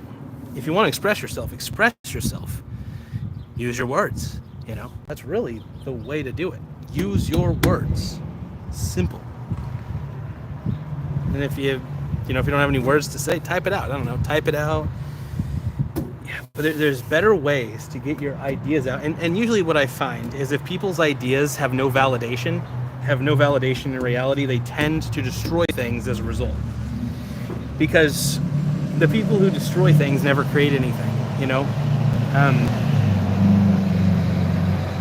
if you want to express yourself, express yourself. Use your words. That's really the way to do it. Use your words. Simple. And if you don't have any words to say, type it out. I don't know, type it out. Yeah, but there's better ways to get your ideas out. And usually what I find is if people's ideas have no validation in reality, they tend to destroy things as a result. Because the people who destroy things never create anything,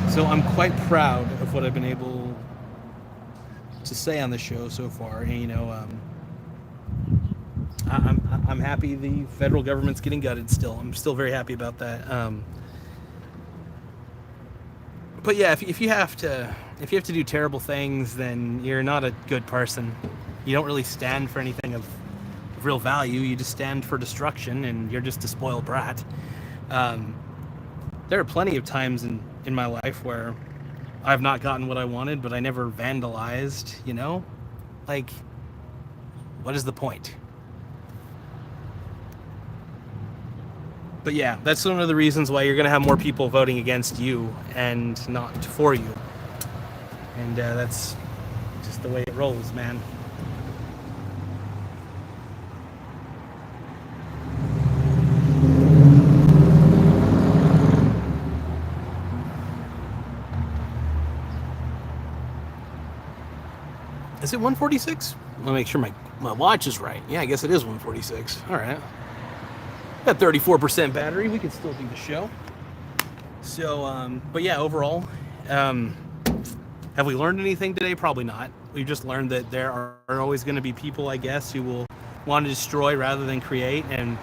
So I'm quite proud of what I've been able to say on the show so far. And, I'm happy the federal government's getting gutted still. I'm still very happy about that. But yeah, if you have to do terrible things, then you're not a good person. You don't really stand for anything of real value. You just stand for destruction, and you're just a spoiled brat. There are plenty of times in my life where I've not gotten what I wanted, but I never vandalized, Like, what is the point? But yeah, that's one of the reasons why you're going to have more people voting against you and not for you. And that's just the way it rolls, man. Is it 146? I want to make sure my watch is right. Yeah, I guess it is 146. All right. Got 34% battery. We can still do the show. So, but yeah, overall, have we learned anything today? Probably not. We've just learned that there are always going to be people, I guess, who will want to destroy rather than create, and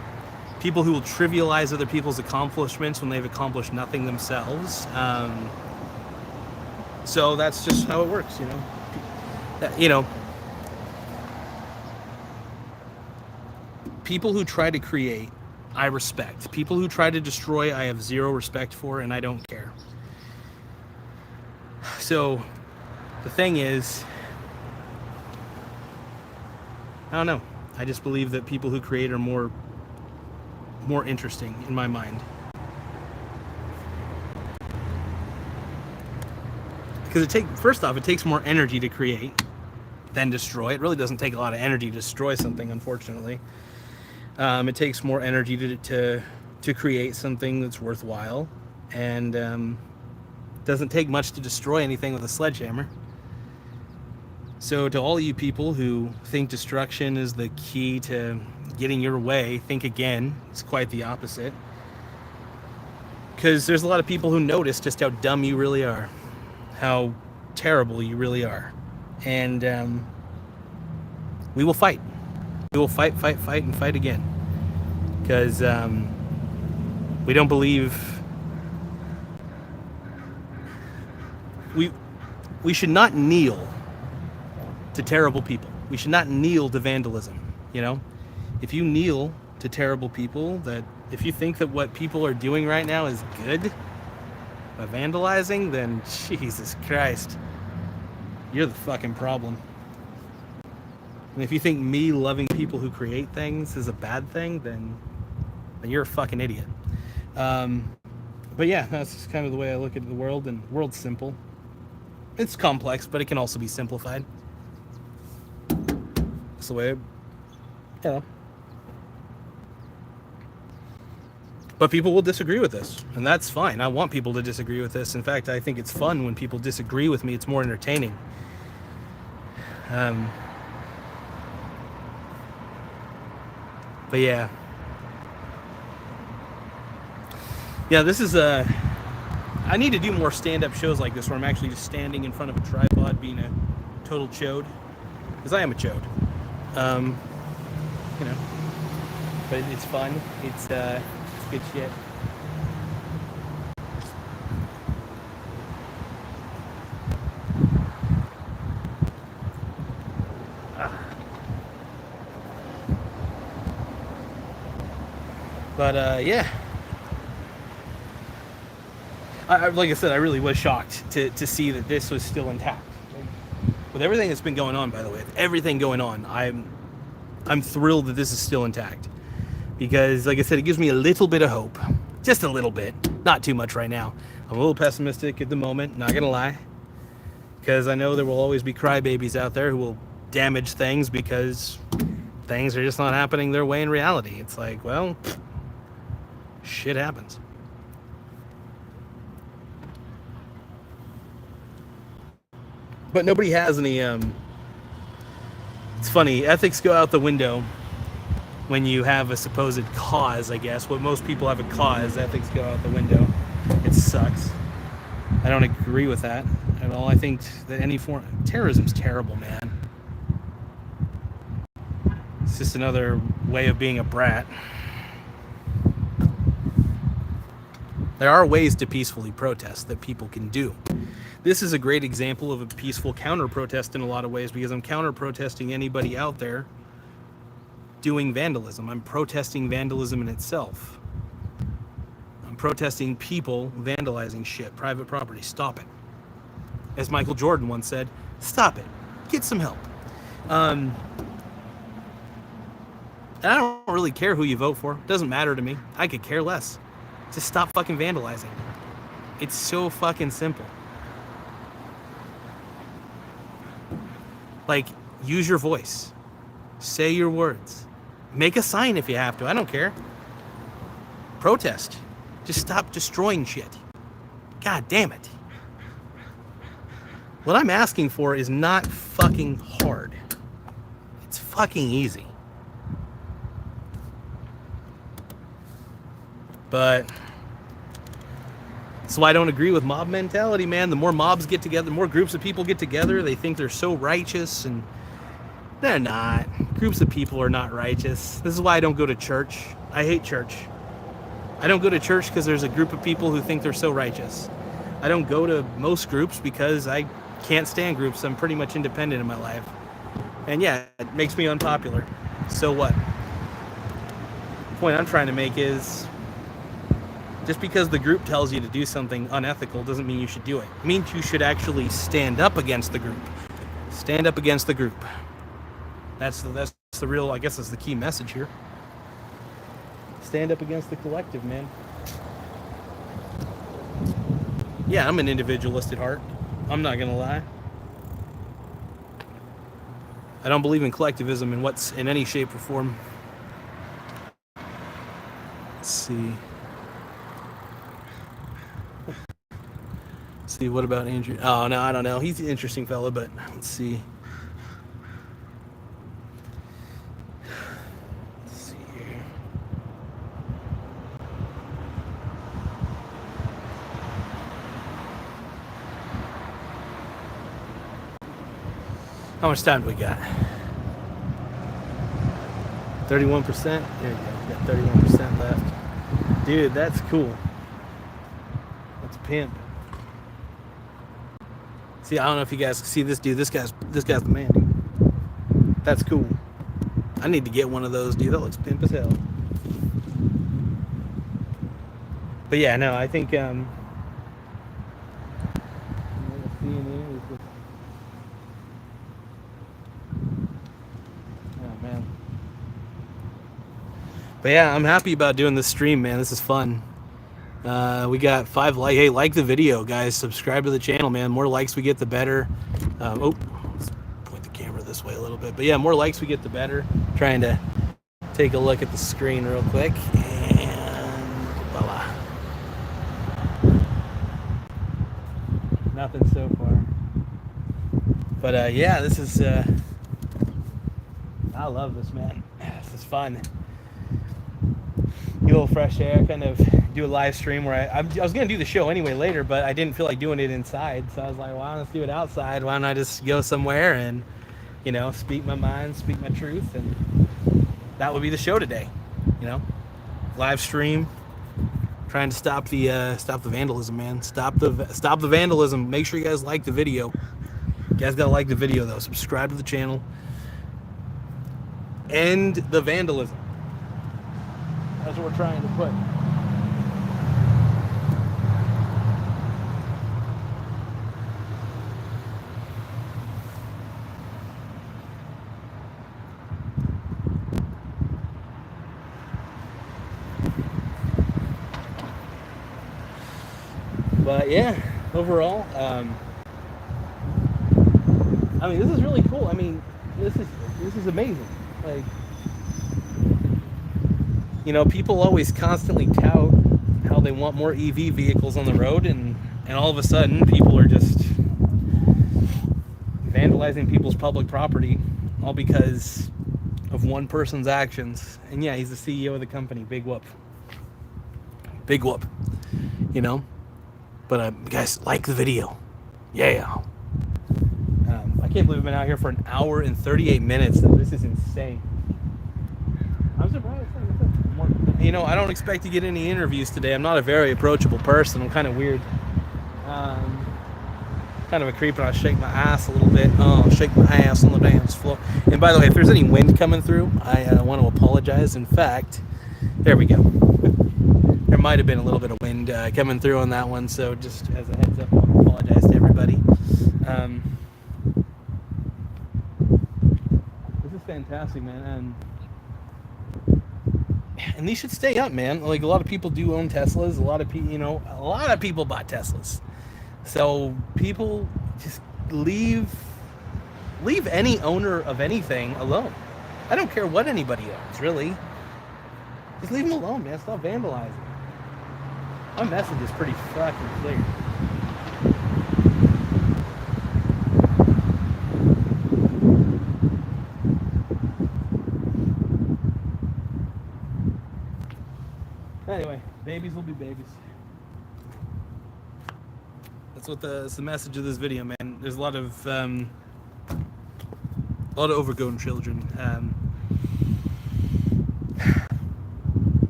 people who will trivialize other people's accomplishments when they've accomplished nothing themselves. So that's just how it works, you know. People who try to create, I respect. People who try to destroy, I have zero respect for, and I don't care. So the thing is, I don't know. I just believe that people who create are more interesting in my mind. Because first off, it takes more energy to create than destroy. It really doesn't take a lot of energy to destroy something, unfortunately. It takes more energy to create something that's worthwhile, and doesn't take much to destroy anything with a sledgehammer. So to all you people who think destruction is the key to getting your way, think again. It's quite the opposite. Because there's a lot of people who notice just how dumb you really are, how terrible you really are. And we will fight. We will fight, and fight again. Because we don't believe... We should not kneel to terrible people. We should not kneel to vandalism, you know? If you kneel to terrible people, that if you think that what people are doing right now is good, by vandalizing, then Jesus Christ, you're the fucking problem. And if you think me loving people who create things is a bad thing, then you're a fucking idiot. But yeah, that's just kind of the way I look at the world, and the world's simple. It's complex, but it can also be simplified. That's the way But people will disagree with this, and that's fine. I want people to disagree with this. In fact, I think it's fun when people disagree with me. It's more entertaining. But yeah. Yeah, this is I need to do more stand-up shows like this where I'm actually just standing in front of a tripod being a total chode. Because I am a chode. You know. But it's fun. It's good shit. But yeah. Like I said, I really was shocked to see that this was still intact. With everything that's been going on, by the way, everything going on, I'm thrilled that this is still intact. Because, like I said, it gives me a little bit of hope. Just a little bit. Not too much right now. I'm a little pessimistic at the moment, not gonna lie. Because I know there will always be crybabies out there who will damage things because things are just not happening their way in reality. It's like, well, shit happens. But nobody has any, it's funny, ethics go out the window when you have a supposed cause, I guess. When most people have a cause, ethics go out the window. It sucks. I don't agree with that at all. I think that any form of terrorism's terrible, man. It's just another way of being a brat. There are ways to peacefully protest that people can do. This is a great example of a peaceful counter-protest in a lot of ways, because I'm counter-protesting anybody out there doing vandalism. I'm protesting vandalism in itself. I'm protesting people vandalizing shit, private property. Stop it. As Michael Jordan once said, stop it. Get some help. And I don't really care who you vote for. It doesn't matter to me. I could care less. Just stop fucking vandalizing. It's so fucking simple. Like, use your voice. Say your words. Make a sign if you have to. I don't care. Protest. Just stop destroying shit. God damn it. What I'm asking for is not fucking hard. It's fucking easy. But that's why I don't agree with mob mentality, man. The more mobs get together, the more groups of people get together, they think they're so righteous, and they're not. Groups of people are not righteous. This is why I don't go to church. I hate church. I don't go to church because there's a group of people who think they're so righteous. I don't go to most groups because I can't stand groups. I'm pretty much independent in my life. And yeah, it makes me unpopular. So what? The point I'm trying to make is, just because the group tells you to do something unethical doesn't mean you should do it. It means you should actually stand up against the group. Stand up against the group. That's the real, I guess that's the key message here. Stand up against the collective, man. Yeah, I'm an individualist at heart. I'm not gonna lie. I don't believe in collectivism in any shape or form. Let's see. See, what about Andrew? Oh, no, I don't know. He's an interesting fellow, but let's see. Let's see here. How much time do we got? 31%? There you go. We got 31% left. Dude, that's cool. That's a pimp. See, I don't know if you guys see this dude. This guy's the man, dude. That's cool. I need to get one of those, dude. That looks pimp as hell. But yeah, no, I think oh man. But yeah, I'm happy about doing this stream, man. This is fun. We got 5 likes. Hey, like the video, guys. Subscribe to the channel, man. More likes we get, the better. Let's point the camera this way a little bit. But yeah, more likes we get, the better. Trying to take a look at the screen real quick. And voila. Nothing so far. But yeah, this is... I love this, man. This is fun. Get a little fresh air, kind of do a live stream where I was going to do the show anyway later, but I didn't feel like doing it inside. So I was like, why don't I do it outside? Why don't I just go somewhere and, you know, speak my mind, speak my truth? And that would be the show today, you know, live stream, trying to stop the vandalism, man. Stop the vandalism. Make sure you guys like the video. You guys got to like the video, though. Subscribe to the channel. End the vandalism. That's what we're trying to put. But yeah, overall, I mean, this is really cool. I mean, this is amazing. Like, you know, people always constantly tout how they want more EV vehicles on the road, and all of a sudden people are just vandalizing people's public property, all because of one person's actions. And yeah, he's the CEO of the company. Big whoop. Big whoop. You know? But guys, like the video. Yeah. I can't believe I've been out here for an hour and 38 minutes. This is insane. I'm surprised. You know, I don't expect to get any interviews today. I'm not a very approachable person. I'm kind of weird. Kind of a creep, and I shake my ass a little bit. Oh, shake my ass on the dance floor. And by the way, if there's any wind coming through, I want to apologize. In fact, there we go. There might have been a little bit of wind coming through on that one, so just as a heads up, I apologize to everybody. This is fantastic, man. And these should stay up, man. Like, a lot of people do own Teslas. A lot of people bought Teslas. So people just leave any owner of anything alone. I don't care what anybody owns, really. Just leave them alone, man. Stop vandalizing. My message is pretty fucking clear. Anyway, baby babies will be babies. That's the message of this video, man. There's a lot of overgrown children.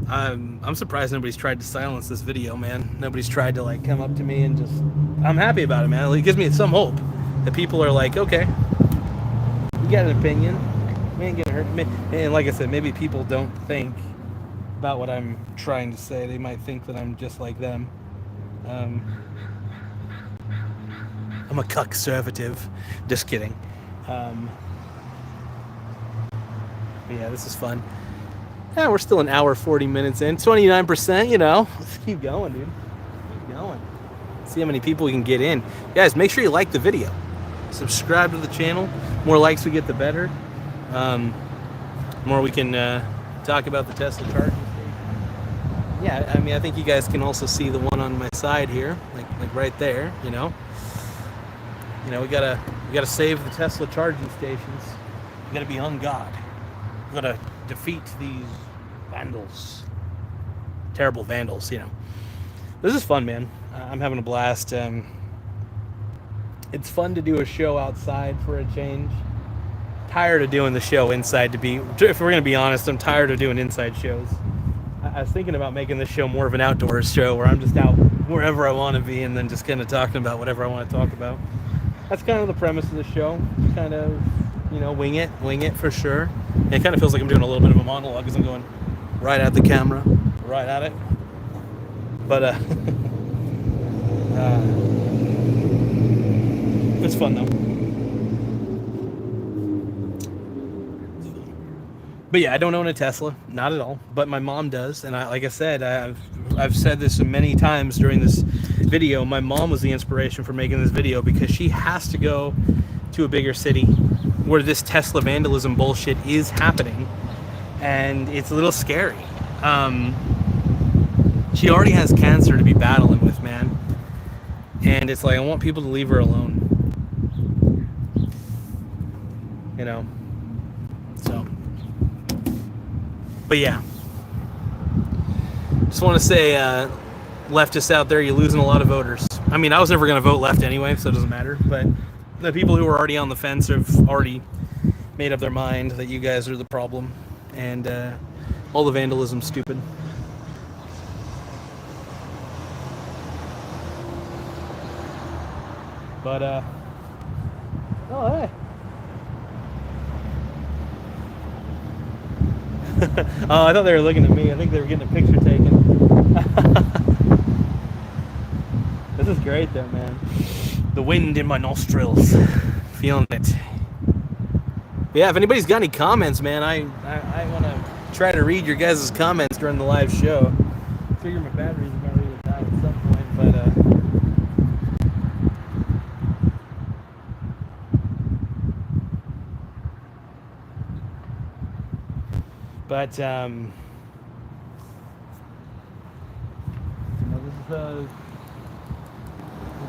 I'm surprised nobody's tried to silence this video, man. Nobody's tried to like come up to me and just. I'm happy about it, man. It gives me some hope that people are like, okay, you got an opinion. We ain't gonna hurt. And like I said, maybe people don't think about what I'm trying to say. They might think that I'm just like them. I'm a conservative. Just kidding. But yeah, this is fun. Yeah, we're still an hour 40 minutes in. 29%, you know. Let's keep going, dude. Keep going. See how many people we can get in. Guys, make sure you like the video. Subscribe to the channel. More likes we get, the better. More we can talk about the Tesla charging station. Yeah, I mean, I think you guys can also see the one on my side here, like right there. You know, we gotta save the Tesla charging stations. We gotta be on God. We gotta defeat these vandals, terrible vandals. You know, this is fun, man. I'm having a blast. It's fun to do a show outside for a change. Tired of doing the show inside. If we're gonna be honest, I'm tired of doing inside shows. I was thinking about making this show more of an outdoors show where I'm just out wherever I want to be and then just kind of talking about whatever I want to talk about. That's kind of the premise of the show. Kind of, you know, wing it for sure. And it kind of feels like I'm doing a little bit of a monologue because I'm going right at the camera, right at it. But it's fun though. But yeah, I don't own a Tesla, not at all. But my mom does, and like I said, I've said this many times during this video. My mom was the inspiration for making this video because she has to go to a bigger city where this Tesla vandalism bullshit is happening, and it's a little scary. She already has cancer to be battling with, man, and it's like I want people to leave her alone. You know, so. But yeah, just want to say, leftists out there, you're losing a lot of voters. I mean, I was never going to vote left anyway, so it doesn't matter. But the people who are already on the fence have already made up their mind that you guys are the problem, and all the vandalism's stupid. But oh hey. Oh, I thought they were looking at me. I think they were getting a picture taken. This is great though, man. The wind in my nostrils. Feeling it. But yeah, if anybody's got any comments, man, I want to try to read your guys' comments during the live show. I figure my batteries are going to really die at some point, But you know, this is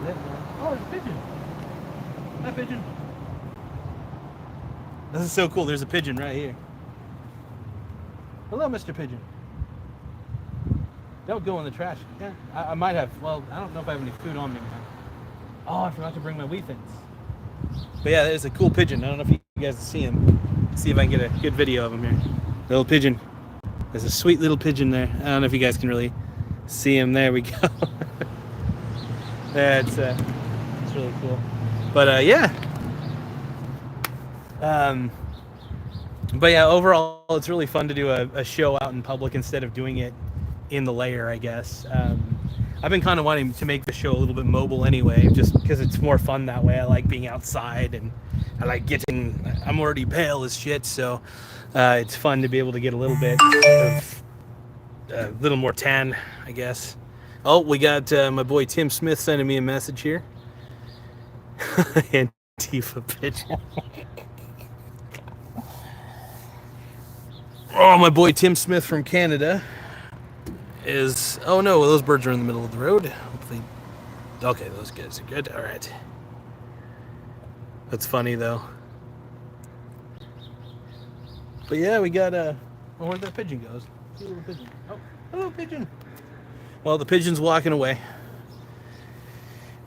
it, man. Oh, there's a pigeon. Hi, pigeon. This is so cool. There's a pigeon right here. Hello, Mr. Pigeon. Don't go in the trash. Yeah, I might have. Well, I don't know if I have any food on me, man. Oh, I forgot to bring my wee things. But yeah, there's a cool pigeon. I don't know if you guys can see him. See if I can get a good video of him here. Little pigeon. There's a sweet little pigeon there. I don't know if you guys can really see him. There we go. Yeah, it's really cool. But yeah. But yeah, overall, it's really fun to do a show out in public instead of doing it in the lair, I guess. I've been kind of wanting to make the show a little bit mobile anyway, just because it's more fun that way. I like being outside, and I like I'm already pale as shit, so it's fun to be able to get a little bit of a little more tan, I guess. Oh, we got my boy Tim Smith sending me a message here. Antifa pigeon. Oh, my boy Tim Smith from Canada is... Oh no, those birds are in the middle of the road. Hopefully... Okay, those guys are good. All right. That's funny though. But yeah, we got... Oh, where'd that pigeon go? See a little pigeon. Oh. Hello, pigeon. Well, the pigeon's walking away.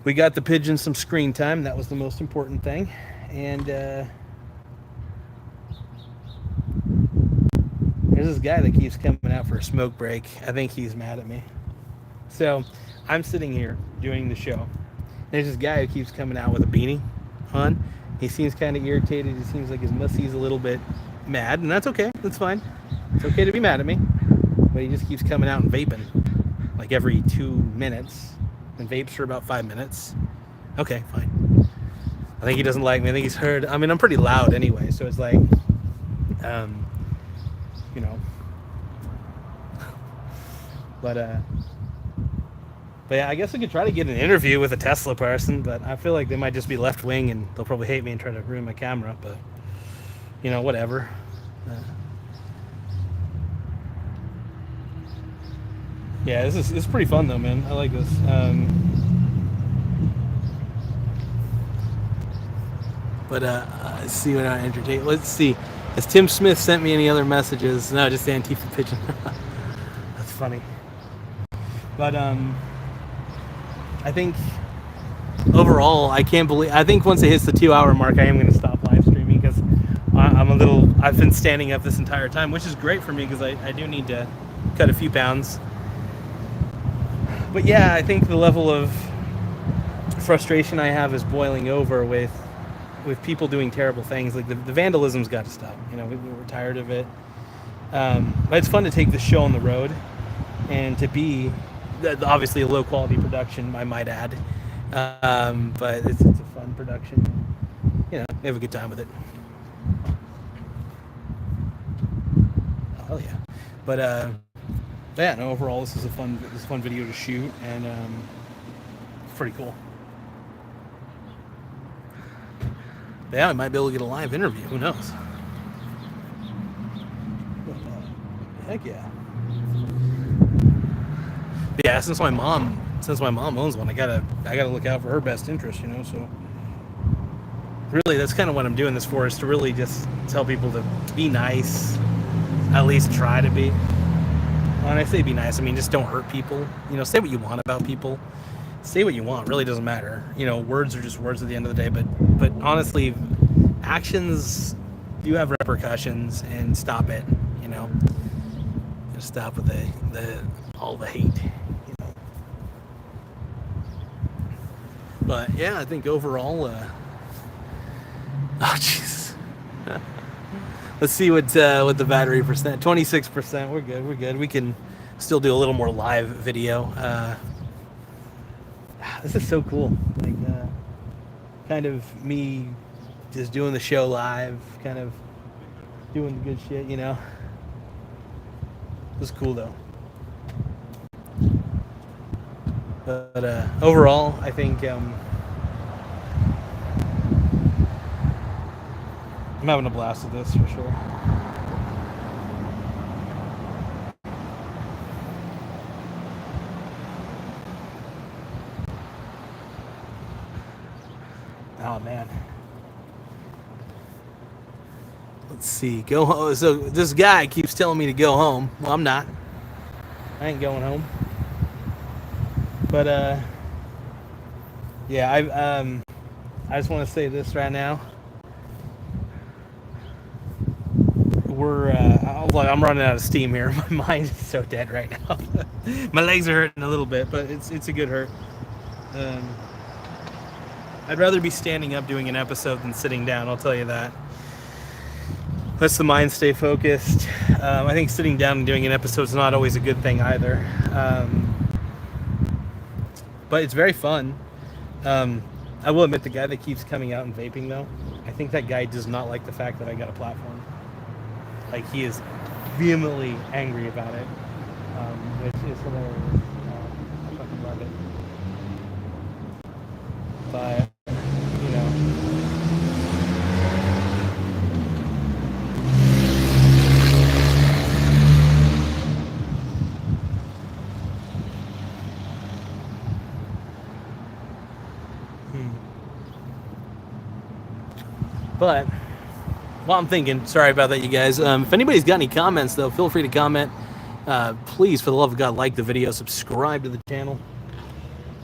We got the pigeon some screen time. That was the most important thing. And there's this guy that keeps coming out for a smoke break. I think he's mad at me. So I'm sitting here doing the show. There's this guy who keeps coming out with a beanie on. He seems kind of irritated. He seems like his mussy's a little bit mad, and that's okay. That's fine. It's okay to be mad at me. But he just keeps coming out and vaping like every 2 minutes, and vapes for about 5 minutes. Okay, fine. I think he doesn't like me. I think he's heard. I mean, I'm pretty loud anyway, so it's like, you know. But yeah, I guess I could try to get an interview with a Tesla person, but I feel like they might just be left wing and they'll probably hate me and try to ruin my camera. But you know, whatever. Yeah, this is pretty fun though, man. I like this. But let's see what I entertain. Let's see. Has Tim Smith sent me any other messages? No, just the Antifa pigeon. That's funny. But I think overall, I can't believe. I think once it hits the 2-hour mark, I am going to stop live streaming because I've been standing up this entire time, which is great for me because I do need to cut a few pounds. But yeah, I think the level of frustration I have is boiling over with people doing terrible things. Like the vandalism's got to stop. You know, we're tired of it. But it's fun to take the show on the road and to be obviously a low quality production, I might add. But it's a fun production. You know, we have a good time with it. Oh, hell yeah. But yeah, no, overall this is a fun video to shoot, and it's pretty cool. But yeah, I might be able to get a live interview. Who knows? Heck yeah. But yeah, since my mom owns one, I gotta look out for her best interest, you know. So really, that's kind of what I'm doing this for, is to really just tell people to be nice, at least try to be. When I say be nice, I mean just don't hurt people. You know, say what you want about people. Say what you want. Really doesn't matter. You know, words are just words at the end of the day. But honestly, actions do have repercussions, and stop it. You know, just stop with all the hate. You know. But yeah, I think overall, oh jeez. Let's see what the battery percent. 26%. We're good. We can still do a little more live video. This is so cool. Like, kind of me just doing the show live, kind of doing the good shit, you know. This is cool though. But overall, I think I'm having a blast with this for sure. Oh man. Let's see. Go home. So this guy keeps telling me to go home. Well, I'm not. I ain't going home. But yeah, I just want to say this right now. I'm running out of steam here. My mind is so dead right now. My legs are hurting a little bit, but it's a good hurt. I'd rather be standing up doing an episode than sitting down, I'll tell you that. Lets the mind stay focused. I think sitting down and doing an episode is not always a good thing either. But it's very fun. I will admit, the guy that keeps coming out and vaping though, I think that guy does not like the fact that I got a platform. Like, he is vehemently angry about it, which is hilarious. I fucking love it. But, you know. But, well, I'm thinking, sorry about that, you guys. If anybody's got any comments, though, feel free to comment Please, for the love of God, like the video, subscribe to the channel.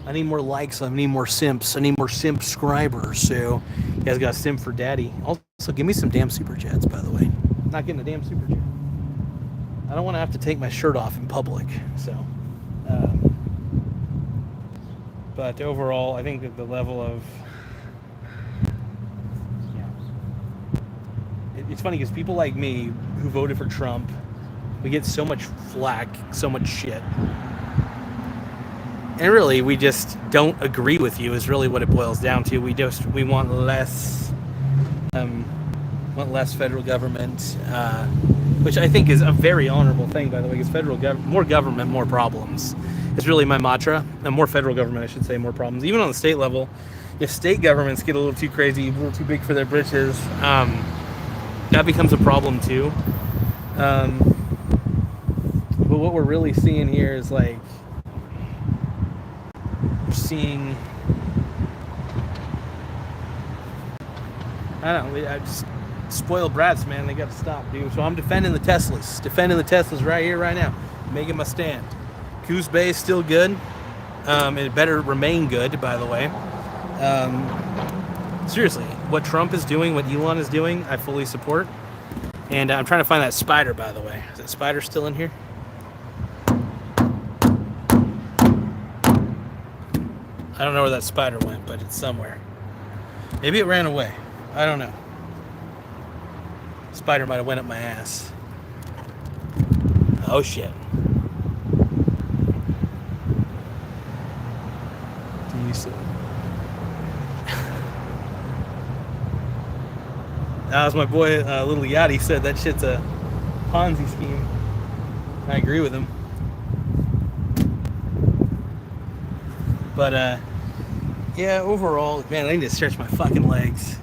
I need more likes. I need more simps. I need more simp subscribers. So, you guys got a simp for daddy. Also, give me some damn super chats, by the way. Not getting a damn super chat. I don't want to have to take my shirt off in public. So, but overall, I think that the level of it's funny because people like me who voted for Trump, we get so much flack, so much shit. And really, we just don't agree with you is really what it boils down to. We want less federal government, which I think is a very honorable thing, by the way, because more government, more problems. It's really my mantra. And more federal government, I should say, more problems. Even on the state level, if state governments get a little too crazy, a little too big for their britches, that becomes a problem too. But what we're really seeing here is like we're seeing, I don't know, I just spoiled brats, man. They got to stop, dude. So I'm defending the Teslas right here, right now, making my stand. Coos Bay is still good. It better remain good, by the way. Seriously, what Trump is doing, what Elon is doing, I fully support. And I'm trying to find that spider, by the way. Is that spider still in here? I don't know where that spider went, but it's somewhere. Maybe it ran away. I don't know. Spider might have went up my ass. Oh, shit. As my boy Little Yachty said, that shit's a Ponzi scheme. I agree with him. But yeah, overall, man, I need to stretch my fucking legs.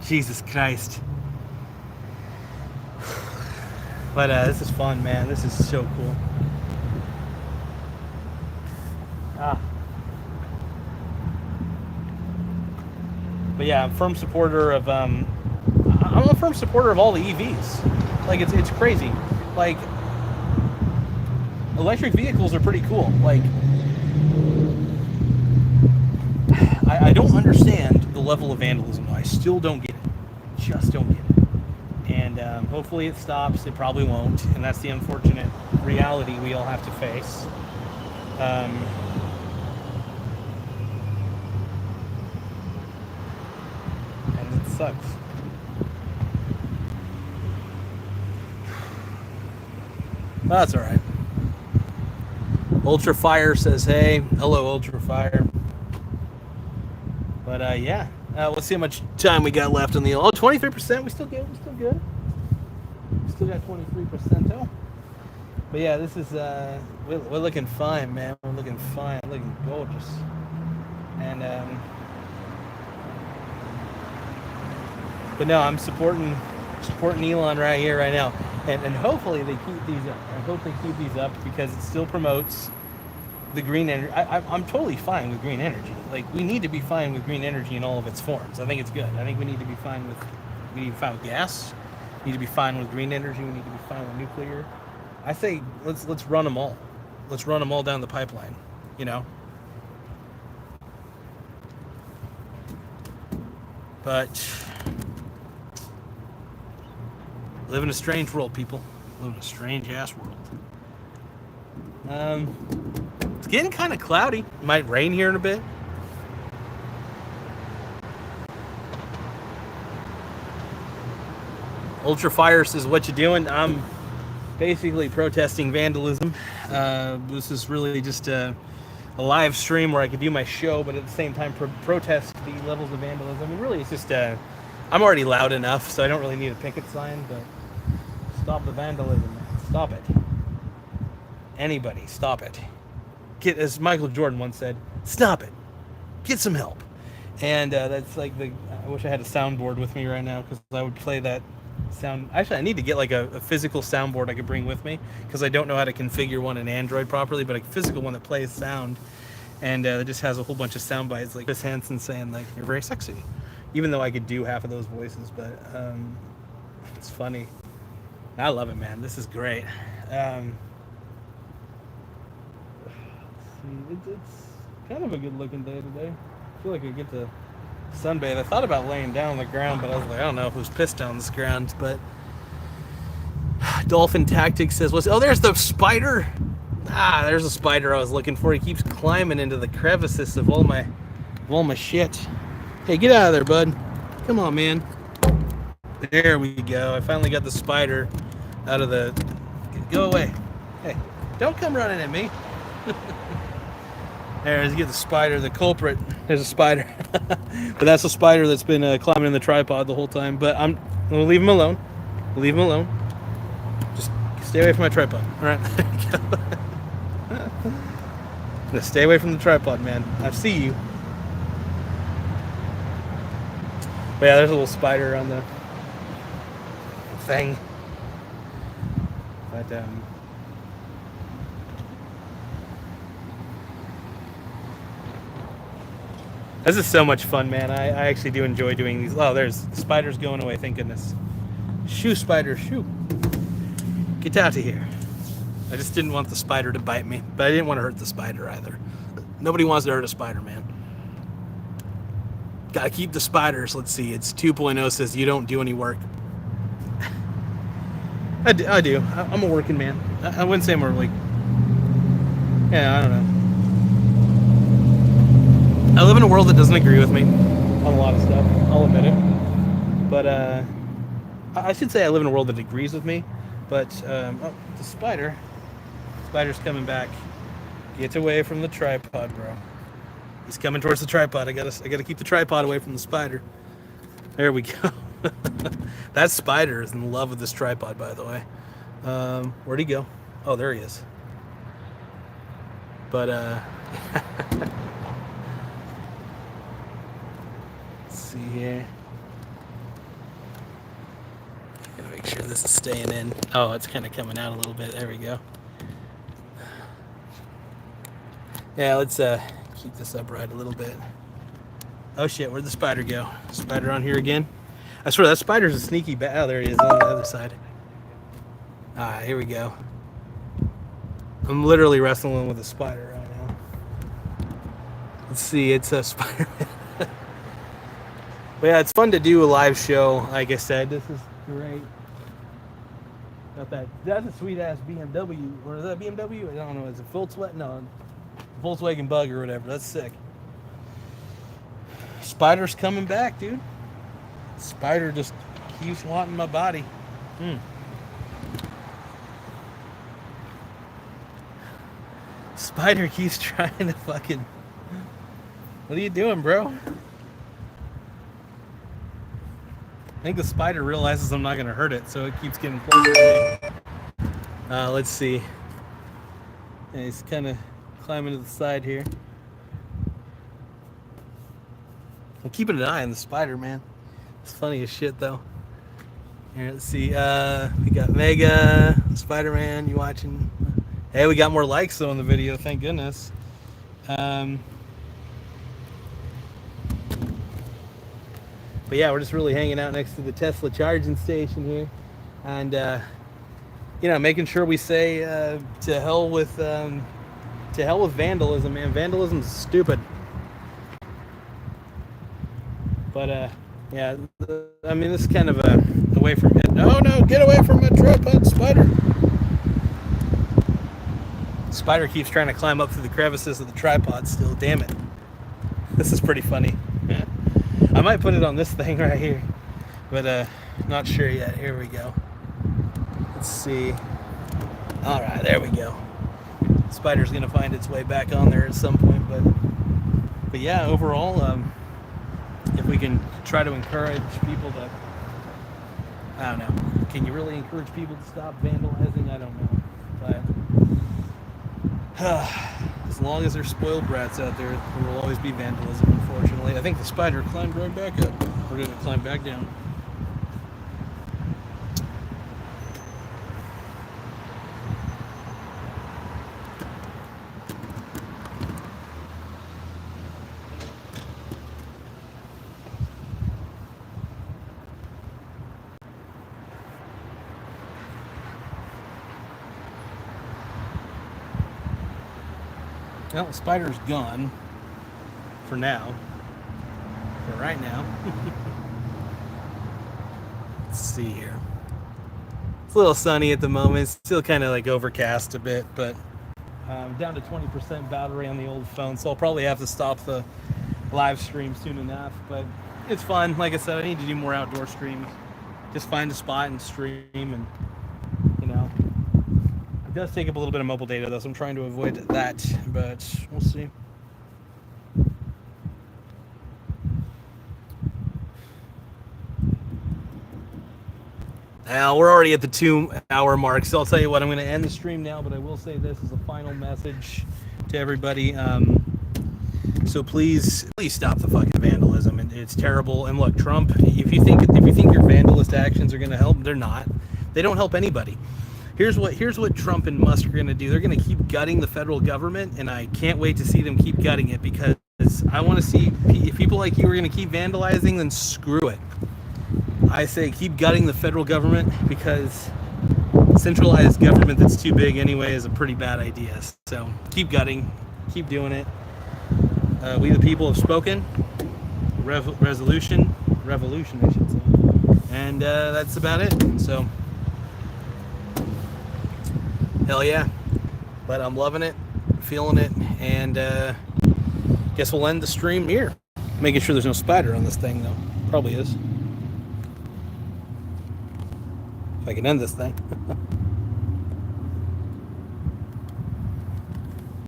Jesus Christ. But this is fun, man. This is so cool. But yeah, I'm a firm supporter of I'm a firm supporter of all the EVs. Like it's crazy. Like electric vehicles are pretty cool. Like I don't understand the level of vandalism. I still don't get it. Just don't get it. And hopefully it stops. It probably won't. And that's the unfortunate reality we all have to face. And it sucks. That's all right. Ultra Fire says, "Hey, hello, Ultra Fire." But yeah, let's see how much time we got left on the. 23%. We still good. We still good. We still got 23% though. But yeah, this is we're looking fine, man. We're looking fine. Looking gorgeous. And but no, I'm supporting Elon right here, right now. And hopefully they keep these up. I hope they keep these up because it still promotes the green energy. I'm totally fine with green energy. Like we need to be fine with green energy in all of its forms. I think it's good. I think we need to be fine with gas. We need to be fine with green energy. We need to be fine with nuclear. I say let's run them all. Let's run them all down the pipeline. You know. But live in a strange world, people. Live in a strange ass world. It's getting kind of cloudy. It might rain here in a bit. Ultra Fire says, "What you doing?" I'm basically protesting vandalism. This is really just a live stream where I could do my show, but at the same time protest the levels of vandalism. I mean, really, it's just I'm already loud enough, so I don't really need a picket sign, but stop the vandalism, man. Stop it. Anybody, stop it. As Michael Jordan once said, stop it. Get some help. And that's like I wish I had a soundboard with me right now because I would play that sound. Actually, I need to get like a physical soundboard I could bring with me because I don't know how to configure one in Android properly, but a physical one that plays sound and it just has a whole bunch of sound bites like Chris Hansen saying like, "You're very sexy," even though I could do half of those voices, but it's funny. I love it, man. This is great. See, it's kind of a good looking day today. I feel like I get to sunbathe. I thought about laying down on the ground, but I was like, I don't know if it was pissed on this ground. But Dolphin Tactics says, "Oh, there's the spider. Ah, there's a spider I was looking for. He keeps climbing into the crevices of all my shit. Hey, get out of there, bud. Come on, man. There we go. I finally got the spider out of the... Go away. Hey, don't come running at me." There's get the spider, the culprit. There's a spider. But that's a spider that's been climbing in the tripod the whole time. But I'm going to leave him alone. Leave him alone. Just stay away from my tripod. All right. There you go. Now stay away from the tripod, man. I see you. But yeah, there's a little spider on the thing. But this is so much fun, man. I actually do enjoy doing these. Oh, there's spiders going away. Thank goodness. Shoo, spider, shoo. Get out of here. I just didn't want the spider to bite me, but I didn't want to hurt the spider either. Nobody wants to hurt a spider, man. Gotta keep the spiders. Let's see. It's 2.0 says you don't do any work. I do. I'm a working man. I wouldn't say I'm like... Yeah, I don't know. I live in a world that doesn't agree with me on a lot of stuff. I'll admit it. But I should say I live in a world that agrees with me. But oh, the spider's coming back. Get away from the tripod, bro. He's coming towards the tripod. I gotta keep the tripod away from the spider. There we go. That spider is in love with this tripod, by the way. Where'd he go? Oh, there he is. But let's see here. Gotta make sure this is staying in. Oh, it's kind of coming out a little bit. There we go. Yeah, let's keep this upright a little bit. Oh shit, where'd the spider go? Spider on here again? I swear that spider's a sneaky oh, there he is on the other side. Alright, here we go. I'm literally wrestling with a spider right now. Let's see, it's a spider. But yeah, it's fun to do a live show. Like I said, this is great. Got that. That's a sweet ass BMW. Or is that BMW? I don't know. Is it Volkswagen? No, Volkswagen Bug or whatever. That's sick. Spider's coming back, dude. Spider just keeps wanting my body. Spider keeps trying to fucking... What are you doing, bro? I think the spider realizes I'm not going to hurt it, so it keeps getting closer to me. Let's see. Yeah, he's kind of climbing to the side here. I'm keeping an eye on the spider, man. It's funny as shit, though. Here, let's see. We got Mega, Spider-Man. You watching? Hey, we got more likes, though, in the video. Thank goodness. But yeah, we're just really hanging out next to the Tesla charging station here. And, you know, making sure we say to hell with vandalism, man. Vandalism's stupid. But, yeah, I mean, this is kind of away from it. No, get away from my tripod, spider. Spider keeps trying to climb up through the crevices of the tripod still. Damn it. This is pretty funny. I might put it on this thing right here, but not sure yet. Here we go. Let's see. All right, there we go. Spider's gonna find its way back on there at some point, but yeah, overall, if we can try to encourage people to, I don't know, can you really encourage people to stop vandalizing? I don't know, but as long as there's spoiled brats out there, there will always be vandalism, unfortunately. I think the spider climbed right back up. We're going to climb back down. Well, the spider's gone for now. For right now. Let's see here. It's a little sunny at the moment. It's still kind of like overcast a bit, but I'm down to 20% battery on the old phone, so I'll probably have to stop the live stream soon enough. But it's fun. Like I said, I need to do more outdoor streams. Just find a spot and stream, and you know, it does take up a little bit of mobile data, though, so I'm trying to avoid that. But we'll see. Now, we're already at the 2-hour mark, so I'll tell you what, I'm going to end the stream now, but I will say this as a final message to everybody. So please stop the fucking vandalism. It's terrible. And look, Trump, if you think your vandalist actions are going to help, they're not. They don't help anybody. Here's what Trump and Musk are going to do. They're going to keep gutting the federal government, and I can't wait to see them keep gutting it, because I want to see if people like you are going to keep vandalizing, then screw it. I say keep gutting the federal government, because centralized government that's too big anyway is a pretty bad idea. So keep gutting, keep doing it. We the people have spoken. Revolution, I should say. And that's about it. So hell yeah. But I'm loving it, feeling it, and guess we'll end the stream here. Making sure there's no spider on this thing, though. Probably is. If I can end this thing.